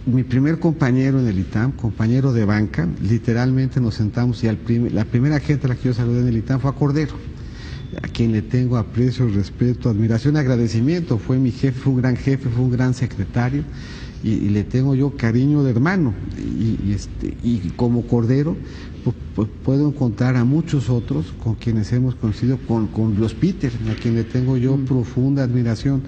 mi primer compañero en el ITAM, compañero de banca, literalmente nos sentamos y la primera gente a la que yo saludé en el ITAM fue a Cordero, a quien le tengo aprecio, respeto, admiración, agradecimiento. Fue mi jefe, fue un gran jefe, fue un gran secretario y le tengo yo cariño de hermano. Y como Cordero, pues puedo encontrar a muchos otros con quienes hemos coincidido, con Luis Peter, a quien le tengo yo profunda admiración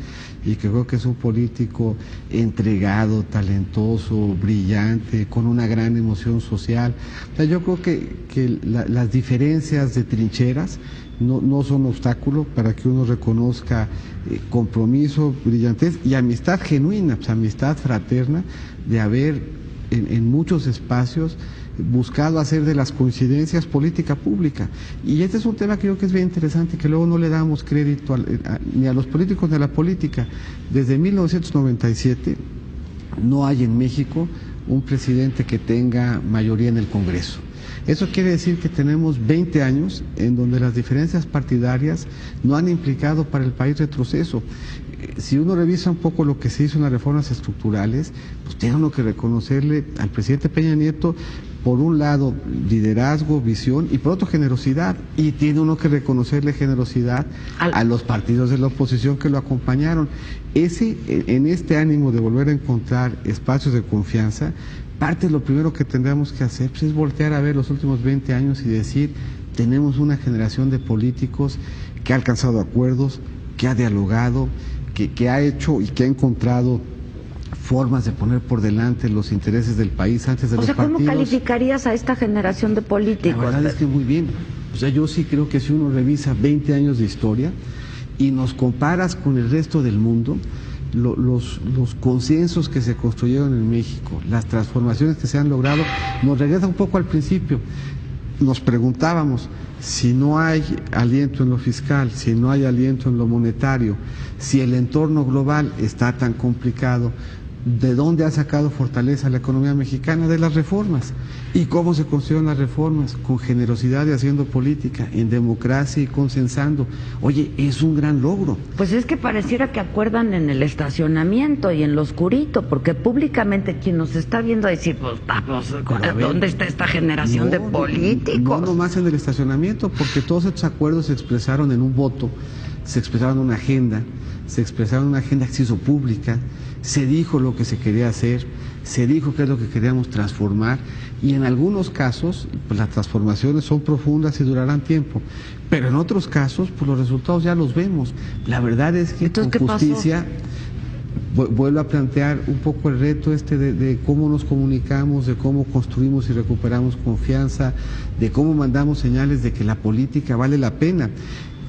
y que creo que es un político entregado, talentoso, brillante, con una gran emoción social. O sea, yo creo que las diferencias de trincheras no son obstáculo para que uno reconozca compromiso, brillantez y amistad genuina, pues amistad fraterna, de haber en muchos espacios buscado hacer de las coincidencias política pública. Y este es un tema que creo que es bien interesante, que luego no le damos crédito ni a los políticos ni a la política. Desde 1997 no hay en México un presidente que tenga mayoría en el Congreso. Eso quiere decir que tenemos 20 años en donde las diferencias partidarias no han implicado para el país retroceso. Si uno revisa un poco lo que se hizo en las reformas estructurales, pues tiene uno que reconocerle al presidente Peña Nieto, por un lado, liderazgo, visión, y por otro, generosidad. Y tiene uno que reconocerle generosidad a los partidos de la oposición que lo acompañaron. En este ánimo de volver a encontrar espacios de confianza, parte de lo primero que tendríamos que hacer pues, es voltear a ver los últimos 20 años y decir, tenemos una generación de políticos que ha alcanzado acuerdos, que ha dialogado, que ha hecho y que ha encontrado formas de poner por delante los intereses del país antes de los partidos. ¿Cómo calificarías a esta generación de políticos? La verdad es que muy bien. O sea, yo sí creo que si uno revisa 20 años de historia y nos comparas con el resto del mundo, los consensos que se construyeron en México, las transformaciones que se han logrado, nos regresa un poco al principio. Nos preguntábamos, si no hay aliento en lo fiscal, si no hay aliento en lo monetario, si el entorno global está tan complicado, ¿de dónde ha sacado fortaleza la economía mexicana? De las reformas. ¿Y cómo se construyeron las reformas? Con generosidad y haciendo política, en democracia y consensando. Oye, es un gran logro. Pues es que pareciera que acuerdan en el estacionamiento y en lo oscurito, porque públicamente quien nos está viendo decir, pues, ¿dónde está esta generación de políticos? No nomás en el estacionamiento, porque todos estos acuerdos se expresaron en un voto, se expresaron en una agenda, se que se hizo pública, se dijo lo que se quería hacer, se dijo qué es lo que queríamos transformar, y en algunos casos pues, las transformaciones son profundas y durarán tiempo, pero en otros casos pues los resultados ya los vemos. La verdad es que con justicia vuelvo a plantear un poco el reto de cómo nos comunicamos, de cómo construimos y recuperamos confianza, de cómo mandamos señales de que la política vale la pena.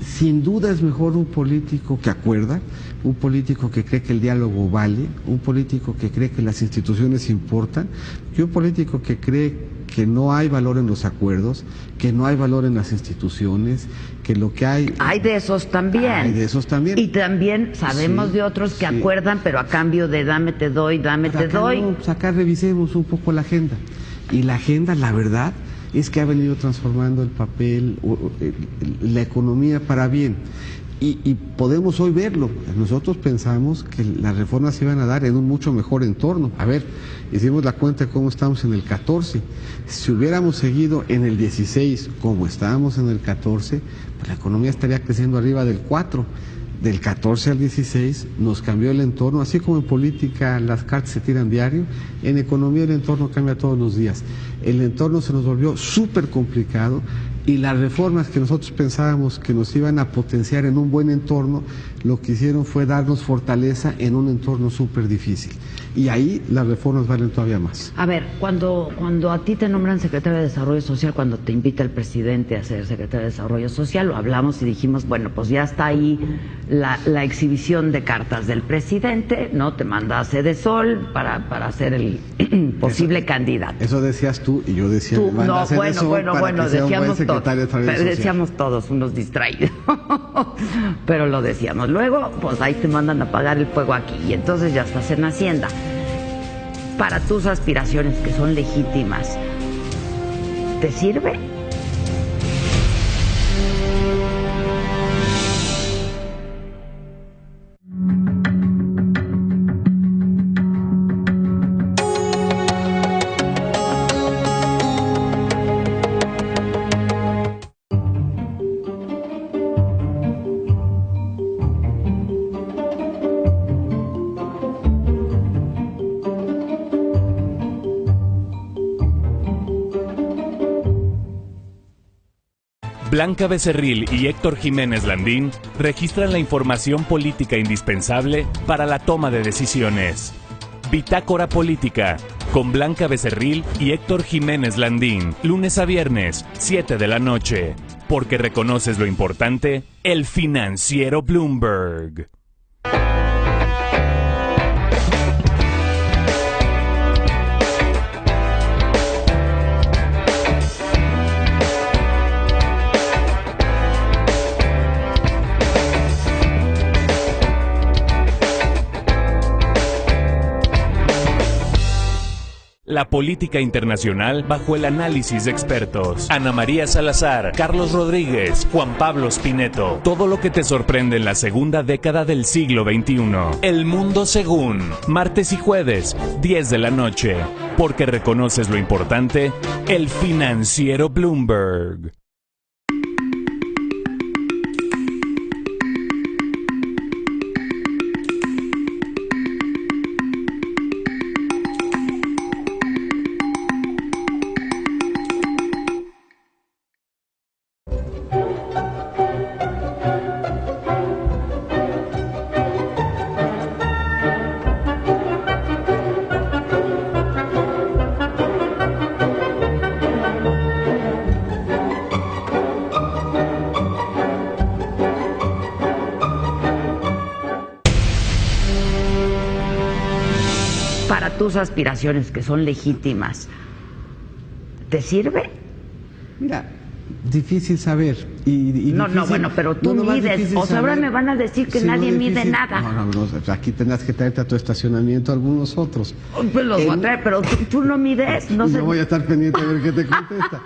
Sin duda es mejor un político que acuerda, un político que cree que el diálogo vale, un político que cree que las instituciones importan, que un político que cree que no hay valor en los acuerdos, que no hay valor en las instituciones, que lo que hay... Hay de esos también. Hay de esos también. Y también sabemos de otros que acuerdan, pero a cambio de dame te doy, dame te doy. No, pues acá revisemos un poco la agenda. Y la agenda, la verdad, es que ha venido transformando el papel, la economía para bien. Y podemos hoy verlo. Nosotros pensamos que las reformas se iban a dar en un mucho mejor entorno. A ver, hicimos la cuenta de cómo estamos en el 14. Si hubiéramos seguido en el 16 como estábamos en el 14, pues la economía estaría creciendo arriba del 4. Del 14 al 16 nos cambió el entorno, así como en política las cartas se tiran diario, en economía el entorno cambia todos los días. El entorno se nos volvió súper complicado y las reformas que nosotros pensábamos que nos iban a potenciar en un buen entorno, lo que hicieron fue darnos fortaleza en un entorno súper difícil. Y ahí las reformas valen todavía más. A ver, cuando a ti te nombran secretario de Desarrollo Social, cuando te invita el presidente a ser secretario de Desarrollo Social, lo hablamos y dijimos, bueno, pues ya está ahí la exhibición de cartas del presidente, ¿no? Te manda a Sede Sol para ser el posible candidato. Eso decías tú y yo decía... Tú, no, bueno, decíamos todos unos distraídos, pero lo decíamos. Luego, pues ahí te mandan a apagar el fuego aquí y entonces ya estás en Hacienda. Para tus aspiraciones, que son legítimas, ¿te sirve? Blanca Becerril y Héctor Jiménez Landín registran la información política indispensable para la toma de decisiones. Bitácora Política, con Blanca Becerril y Héctor Jiménez Landín, lunes a viernes, 7 de la noche. Porque reconoces lo importante, El Financiero Bloomberg. La política internacional bajo el análisis de expertos. Ana María Salazar, Carlos Rodríguez, Juan Pablo Spineto. Todo lo que te sorprende en la segunda década del siglo XXI. El Mundo Según. Martes y jueves, 10 de la noche. Porque reconoces lo importante, El Financiero Bloomberg. tus aspiraciones, que son legítimas, ¿te sirve? Mira, difícil saber. No, bueno, pero tú mides. O sea, ahora me van a decir que nadie mide nada. No, aquí tendrás que traerte a tu estacionamiento algunos otros. Pues los voy a traer, pero tú no mides. No voy a estar pendiente a ver qué te contesta.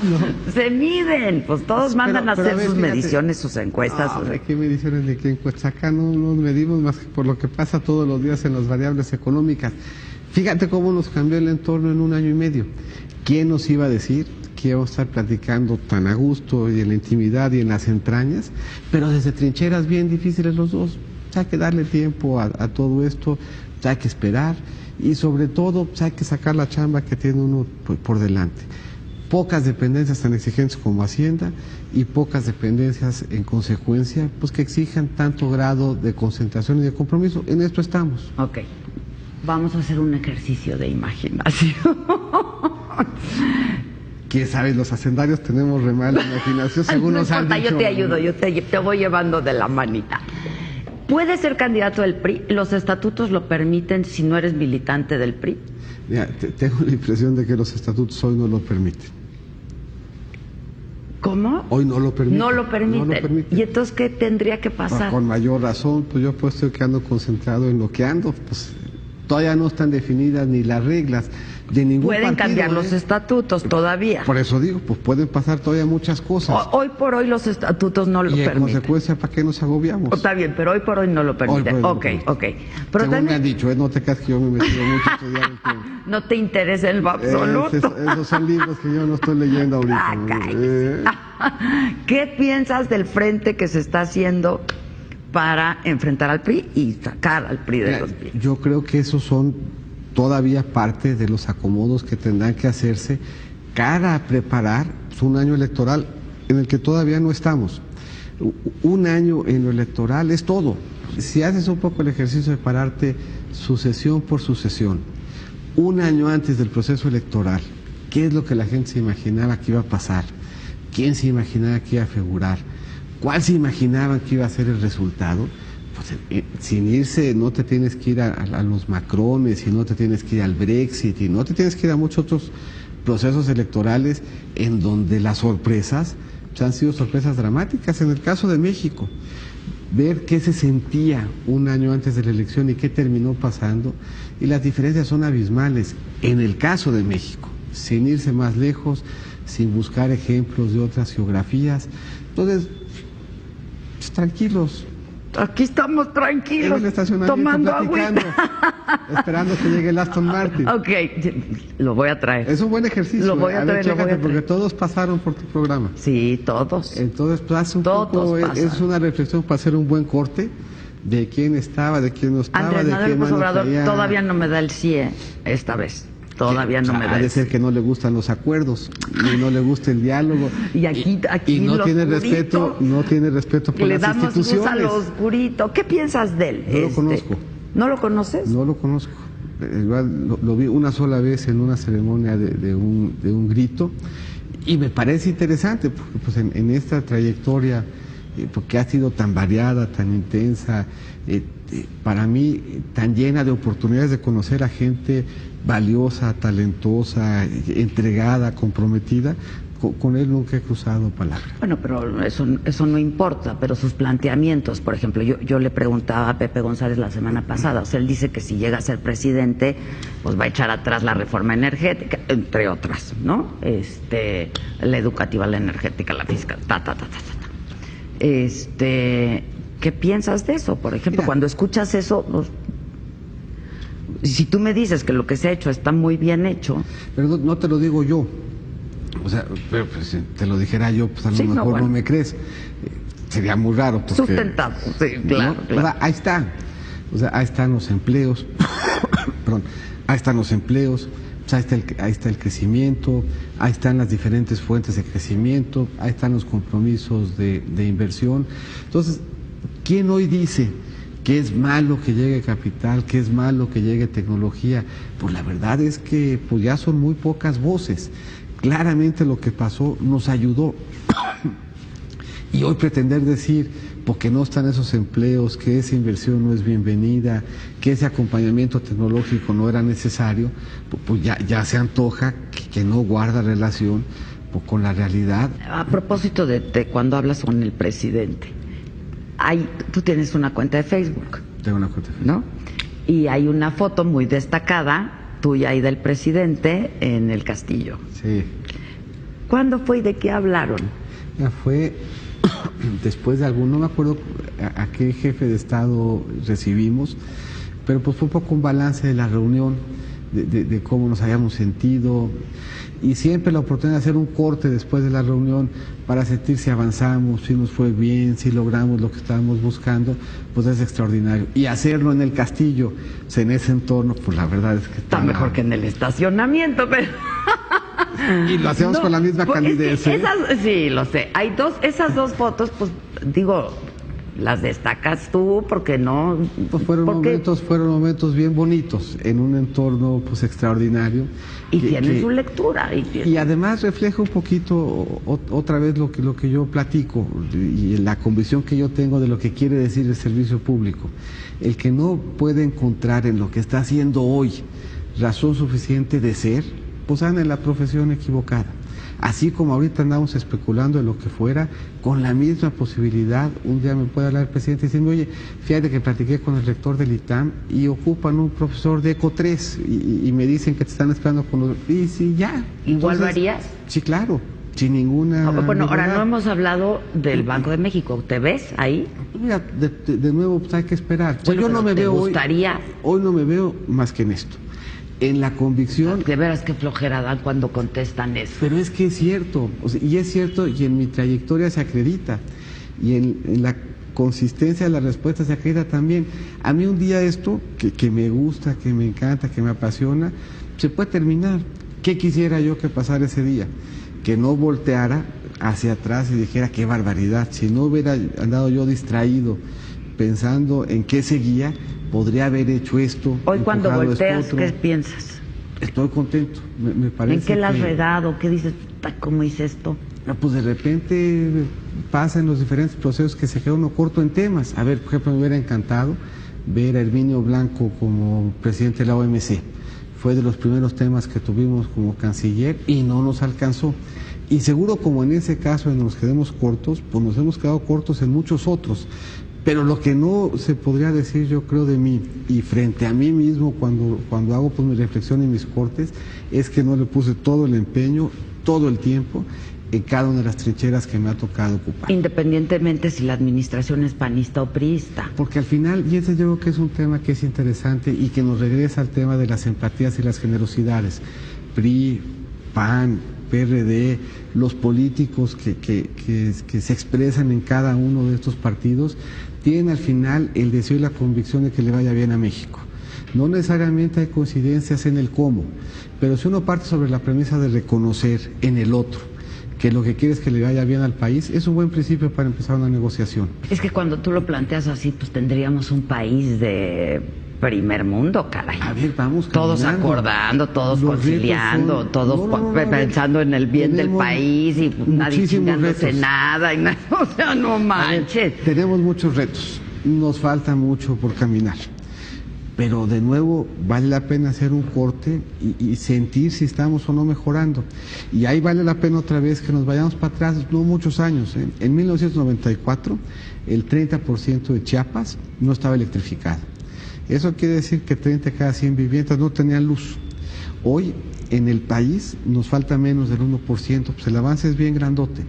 No. Se miden, pues todos mandan a hacer sus mediciones, sus encuestas. ¿Qué mediciones de qué encuestas? Acá no nos medimos más que por lo que pasa todos los días en las variables económicas. Fíjate cómo nos cambió el entorno en 1 año y medio. ¿Quién nos iba a decir que íbamos a estar platicando tan a gusto y en la intimidad y en las entrañas, pero desde trincheras bien difíciles los dos? Hay que darle tiempo a todo esto, hay que esperar y sobre todo hay que sacar la chamba que tiene uno por delante. Pocas dependencias tan exigentes como Hacienda y pocas dependencias en consecuencia pues que exijan tanto grado de concentración y de compromiso. En esto estamos. Ok, vamos a hacer un ejercicio de imaginación. ¿Quién sabe? Los hacendarios tenemos re mala imaginación, según nos han dicho. Yo te ayudo, yo te voy llevando de la manita. ¿Puedes ser candidato del PRI? ¿Los estatutos lo permiten si no eres militante del PRI? Mira, tengo la impresión de que los estatutos hoy no lo permiten. ¿Cómo? Hoy no lo permiten. No lo permiten. ¿Y entonces qué tendría que pasar? Con mayor razón, pues yo pues estoy quedando concentrado en lo que ando, pues todavía no están definidas ni las reglas de ningún partido. Pueden cambiar los estatutos todavía. Por eso digo, pues pueden pasar todavía muchas cosas. Hoy por hoy los estatutos no lo permiten. Y en consecuencia, ¿para qué nos agobiamos? Está bien, pero hoy por hoy no lo permiten. Ok. Pero según también... me han dicho, no te creas que yo me he metido mucho a estudiar el tema. No te interesa en lo absoluto. Esos son libros que yo no estoy leyendo ahorita. ¿Qué piensas del frente que se está haciendo para enfrentar al PRI y sacar al PRI de los PRI? Yo creo que esos son todavía parte de los acomodos que tendrán que hacerse cara a preparar un año electoral en el que todavía no estamos. Un año en lo electoral es todo. Si haces un poco el ejercicio de pararte sucesión por sucesión, 1 año antes del proceso electoral, ¿qué es lo que la gente se imaginaba que iba a pasar? ¿Quién se imaginaba que iba a figurar? ¿Cuál se imaginaban que iba a ser el resultado? Pues, sin irse, no te tienes que ir a los Macrones, y no te tienes que ir al Brexit, y no te tienes que ir a muchos otros procesos electorales en donde las sorpresas han sido sorpresas dramáticas. En el caso de México, ver qué se sentía 1 año antes de la elección y qué terminó pasando, y las diferencias son abismales. En el caso de México, sin irse más lejos, sin buscar ejemplos de otras geografías. Entonces, pues, tranquilos. Aquí estamos tranquilos, en el estacionamiento, tomando platicando, esperando que llegue el Aston Martin. Ok, lo voy a traer. Es un buen ejercicio. Lo voy a traer, chécate, porque todos pasaron por tu programa. Sí, todos. Entonces, pues, hace un poco, es una reflexión para hacer un buen corte de quién estaba, de quién no estaba, Andrés de quién no Obrador traía. Todavía no me da el CIE esta vez. Todavía no me da. Ha de ser que no le gustan los acuerdos y no le gusta el diálogo. Y aquí no tiene respeto, por las instituciones. Le damos a lo oscurito. ¿Qué piensas de él? No lo conozco. ¿No lo conoces? No lo conozco. Igual lo vi una sola vez en una ceremonia de un grito y me parece interesante porque pues en esta trayectoria porque ha sido tan variada, tan intensa, para mí tan llena de oportunidades de conocer a gente valiosa, talentosa, entregada, comprometida. Con él nunca he cruzado palabra. Bueno, pero eso no importa, pero sus planteamientos, por ejemplo, yo le preguntaba a Pepe González la semana pasada, o sea, él dice que si llega a ser presidente, pues va a echar atrás la reforma energética, entre otras, ¿no? La educativa, la energética, la fiscal, ¿qué piensas de eso? Por ejemplo, cuando escuchas eso, pues, si tú me dices que lo que se ha hecho está muy bien hecho. Pero no te lo digo yo. O sea, pero, pues, si te lo dijera yo, pues a lo mejor no me crees. Sería muy raro. Porque, sustentado, sí, claro, ¿no? claro. O sea, ahí está. O sea, ahí están los empleos. Perdón. Ahí están los empleos. O sea, ahí está el crecimiento. Ahí están las diferentes fuentes de crecimiento. Ahí están los compromisos de inversión. Entonces, ¿quién hoy dice que es malo que llegue capital, que es malo que llegue tecnología? Pues la verdad es que pues ya son muy pocas voces. Claramente lo que pasó nos ayudó Y hoy pretender decir, porque no están esos empleos, que esa inversión no es bienvenida, que ese acompañamiento tecnológico no era necesario, pues ya se antoja que no guarda relación con la realidad. A propósito de cuando hablas con el presidente, tú tienes una cuenta de Facebook. Tengo una cuenta de Facebook. ¿No? Y hay una foto muy destacada tuya y del presidente en el castillo. Sí. ¿Cuándo fue y de qué hablaron? Fue después de no me acuerdo a qué jefe de Estado recibimos, pero pues fue un poco un balance de la reunión, de cómo nos habíamos sentido, y siempre la oportunidad de hacer un corte después de la reunión para sentir si avanzamos, si nos fue bien, si logramos lo que estábamos buscando, pues es extraordinario. Y hacerlo en el castillo, en ese entorno, pues la verdad es que está mejor que en el estacionamiento, pero... Y lo hacemos con la misma calidez. Sí, lo sé. Esas dos fotos, pues digo, las destacas tú porque no... Pues fueron momentos bien bonitos en un entorno pues extraordinario. Y tiene su lectura. Y además refleja un poquito otra vez lo que yo platico y la convicción que yo tengo de lo que quiere decir el servicio público. El que no puede encontrar en lo que está haciendo hoy razón suficiente de ser, pues anda en la profesión equivocada. Así como ahorita andamos especulando en lo que fuera, con la misma posibilidad, un día me puede hablar el presidente diciendo, oye, fíjate que platiqué con el rector del ITAM y ocupan un profesor de ECO 3 y me dicen que te están esperando con los... Y sí, ya. ¿Igual lo harías? Sí, claro, sin ninguna... Bueno, ahora no hemos hablado del Banco de México, ¿te ves ahí? Mira, de nuevo pues hay que esperar. Bueno, yo no me veo hoy no me veo más que en esto. En la convicción... De veras qué flojera dan cuando contestan eso. Pero es que es cierto, y es cierto, y en mi trayectoria se acredita, y en la consistencia de la respuesta se acredita también. A mí un día esto, que me gusta, que me encanta, que me apasiona, se puede terminar. ¿Qué quisiera yo que pasara ese día? Que no volteara hacia atrás y dijera qué barbaridad. Si no hubiera andado yo distraído pensando en qué seguía, podría haber hecho esto. Hoy cuando volteas, ¿qué piensas? Estoy contento, me parece. ¿En qué la has redado? ¿Qué dices? ¿Cómo hice esto? Pues de repente pasa en los diferentes procesos que se queda uno corto en temas. A ver, por ejemplo, me hubiera encantado ver a Herminio Blanco como presidente de la OMC. Fue de los primeros temas que tuvimos como canciller y no nos alcanzó. Y seguro como en ese caso nos quedemos cortos, pues nos hemos quedado cortos en muchos otros. Pero lo que no se podría decir, yo creo, de mí y frente a mí mismo cuando hago pues mi reflexión y mis cortes, es que no le puse todo el empeño, todo el tiempo en cada una de las trincheras que me ha tocado ocupar. Independientemente si la administración es panista o priista. Porque al final, y ese yo creo que es un tema que es interesante y que nos regresa al tema de las empatías y las generosidades. PRI, PAN, PRD, los políticos que se expresan en cada uno de estos partidos, tienen al final el deseo y la convicción de que le vaya bien a México. No necesariamente hay coincidencias en el cómo, pero si uno parte sobre la premisa de reconocer en el otro que lo que quiere es que le vaya bien al país, es un buen principio para empezar una negociación. Es que cuando tú lo planteas así, pues tendríamos un país de primer mundo, caray. A ver, vamos todos acordando, todos conciliando, todos pensando en el bien del país y nadie chingándose nada. Y o sea, no manches. Ver, tenemos muchos retos, nos falta mucho por caminar. Pero de nuevo vale la pena hacer un corte y sentir si estamos o no mejorando. Y ahí vale la pena otra vez que nos vayamos para atrás, no muchos años. En 1994 el 30% de Chiapas no estaba electrificado. Eso quiere decir que 30 de cada 100 viviendas no tenían luz. Hoy en el país nos falta menos del 1%, pues el avance es bien grandote.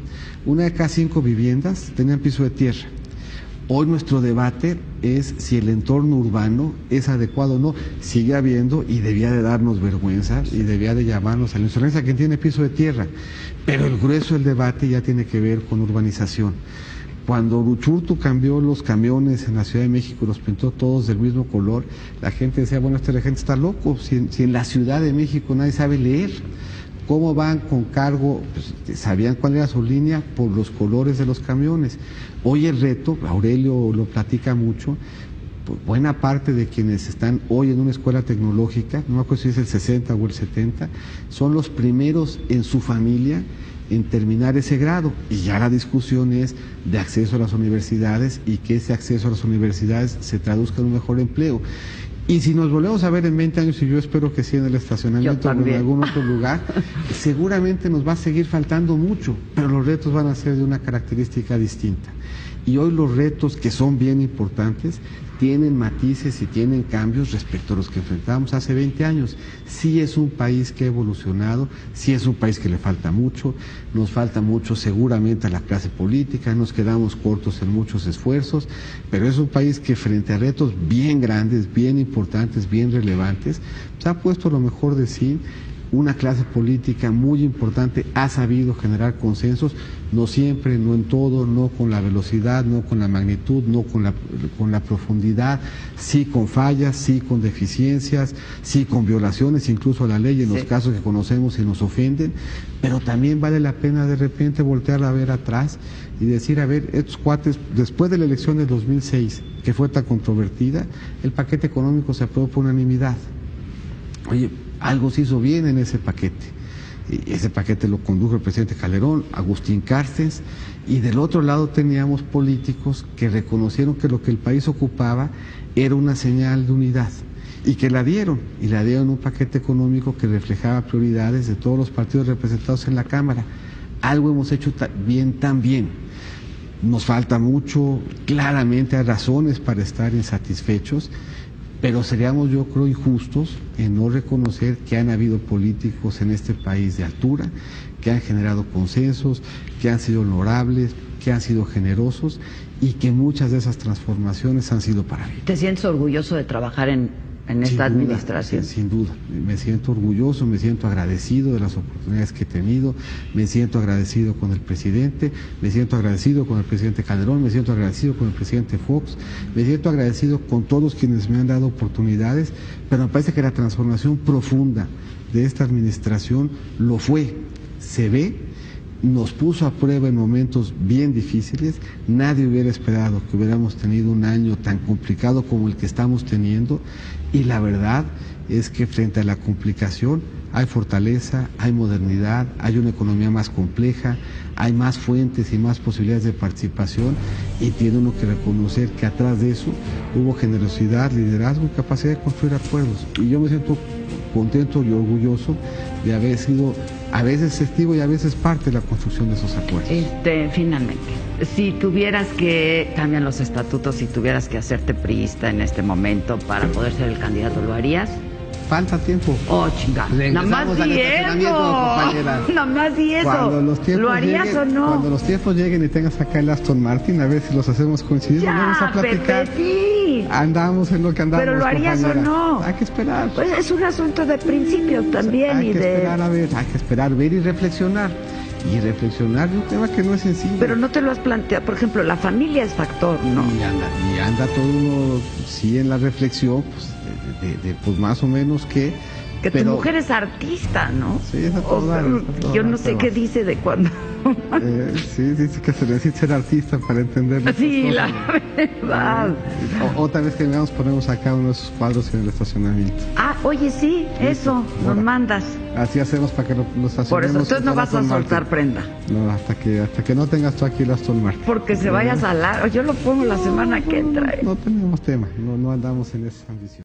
Una de cada 5 viviendas tenían piso de tierra. Hoy nuestro debate es si el entorno urbano es adecuado o no. Sigue habiendo y debía de darnos vergüenza y debía de llamarnos a la insolencia quien tiene piso de tierra. Pero el grueso del debate ya tiene que ver con urbanización. Cuando Uruchurtu cambió los camiones en la Ciudad de México y los pintó todos del mismo color, la gente decía, bueno, la gente está loco, si en la Ciudad de México nadie sabe leer. ¿Cómo van con cargo? Pues, sabían cuál era su línea por los colores de los camiones. Hoy el reto, Aurelio lo platica mucho, pues buena parte de quienes están hoy en una escuela tecnológica, no me acuerdo si es el 60 o el 70, son los primeros en su familia en terminar ese grado, y ya la discusión es de acceso a las universidades y que ese acceso a las universidades se traduzca en un mejor empleo. Y si nos volvemos a ver en 20 años, y yo espero que sí en el estacionamiento o en algún otro lugar, seguramente nos va a seguir faltando mucho, pero los retos van a ser de una característica distinta. Y hoy los retos, que son bien importantes, tienen matices y tienen cambios respecto a los que enfrentábamos hace 20 años. Sí es un país que ha evolucionado, sí es un país que le falta mucho, nos falta mucho seguramente a la clase política, nos quedamos cortos en muchos esfuerzos, pero es un país que frente a retos bien grandes, bien importantes, bien relevantes, se ha puesto lo mejor de sí. Una clase política muy importante ha sabido generar consensos, no siempre, no en todo, no con la velocidad, no con la magnitud, no con la profundidad, sí con fallas, sí con deficiencias, sí con violaciones incluso a la ley en los casos que conocemos y nos ofenden, pero también vale la pena de repente voltear a ver atrás y decir, a ver, estos cuates, después de la elección del 2006, que fue tan controvertida, el paquete económico se aprobó por unanimidad. Oye, algo se hizo bien en ese paquete. Ese paquete lo condujo el presidente Calderón, Agustín Carstens, y del otro lado teníamos políticos que reconocieron que lo que el país ocupaba era una señal de unidad y que la dieron, y la dieron un paquete económico que reflejaba prioridades de todos los partidos representados en la Cámara. Algo hemos hecho bien también. Nos falta mucho, claramente hay razones para estar insatisfechos, pero seríamos, yo creo, injustos en no reconocer que han habido políticos en este país de altura, que han generado consensos, que han sido honorables, que han sido generosos y que muchas de esas transformaciones han sido para bien. ¿Te sientes orgulloso de trabajar en esta administración? Sin duda, me siento orgulloso, me siento agradecido de las oportunidades que he tenido, me siento agradecido con el presidente, me siento agradecido con el presidente Calderón, me siento agradecido con el presidente Fox, me siento agradecido con todos quienes me han dado oportunidades, pero me parece que la transformación profunda de esta administración lo fue, se ve, nos puso a prueba en momentos bien difíciles. Nadie hubiera esperado que hubiéramos tenido un año tan complicado como el que estamos teniendo, y la verdad es que frente a la complicación hay fortaleza, hay modernidad, hay una economía más compleja, hay más fuentes y más posibilidades de participación, y tiene uno que reconocer que atrás de eso hubo generosidad, liderazgo y capacidad de construir acuerdos. Y yo me siento contento y orgulloso de haber sido a veces testigo y a veces parte de la construcción de esos acuerdos. Finalmente, si tuvieras que cambiar los estatutos, si tuvieras que hacerte priista en este momento para poder ser el candidato, ¿lo harías? Falta tiempo. Oh, chingada. Nada más di eso. Nada más di eso. ¿Lo harías o no? Cuando los tiempos lleguen y tengas acá el Aston Martin, a ver si los hacemos coincidir. Ya, vamos a platicar. Pepe, andamos en lo que andamos. ¿Pero lo harías compañera? ¿O no? Hay que esperar. Pues es un asunto de principios también. Hay que esperar a ver, hay que esperar, ver y reflexionar. Y reflexionar de un tema que no es sencillo. Pero no te lo has planteado. Por ejemplo, la familia es factor, ¿no? Y anda todo uno, sí, en la reflexión, pues, pues más o menos que tu mujer es artista, ¿no? Sí, es a todo yo no sé qué dice de cuándo. Sí, dice que se necesita ser artista para entenderlo. Sí, la verdad. Otra vez que veamos, ponemos acá uno de esos cuadros en el estacionamiento. Ah, oye, sí, eso, nos mandas. Así hacemos para que lo estacionemos. Por eso, entonces no vas a soltar prenda. No, hasta que no tengas tú aquí el Aston Martin. Porque se vaya a salar. Yo lo pongo la semana que entra. No tenemos tema, no andamos en esa ambición.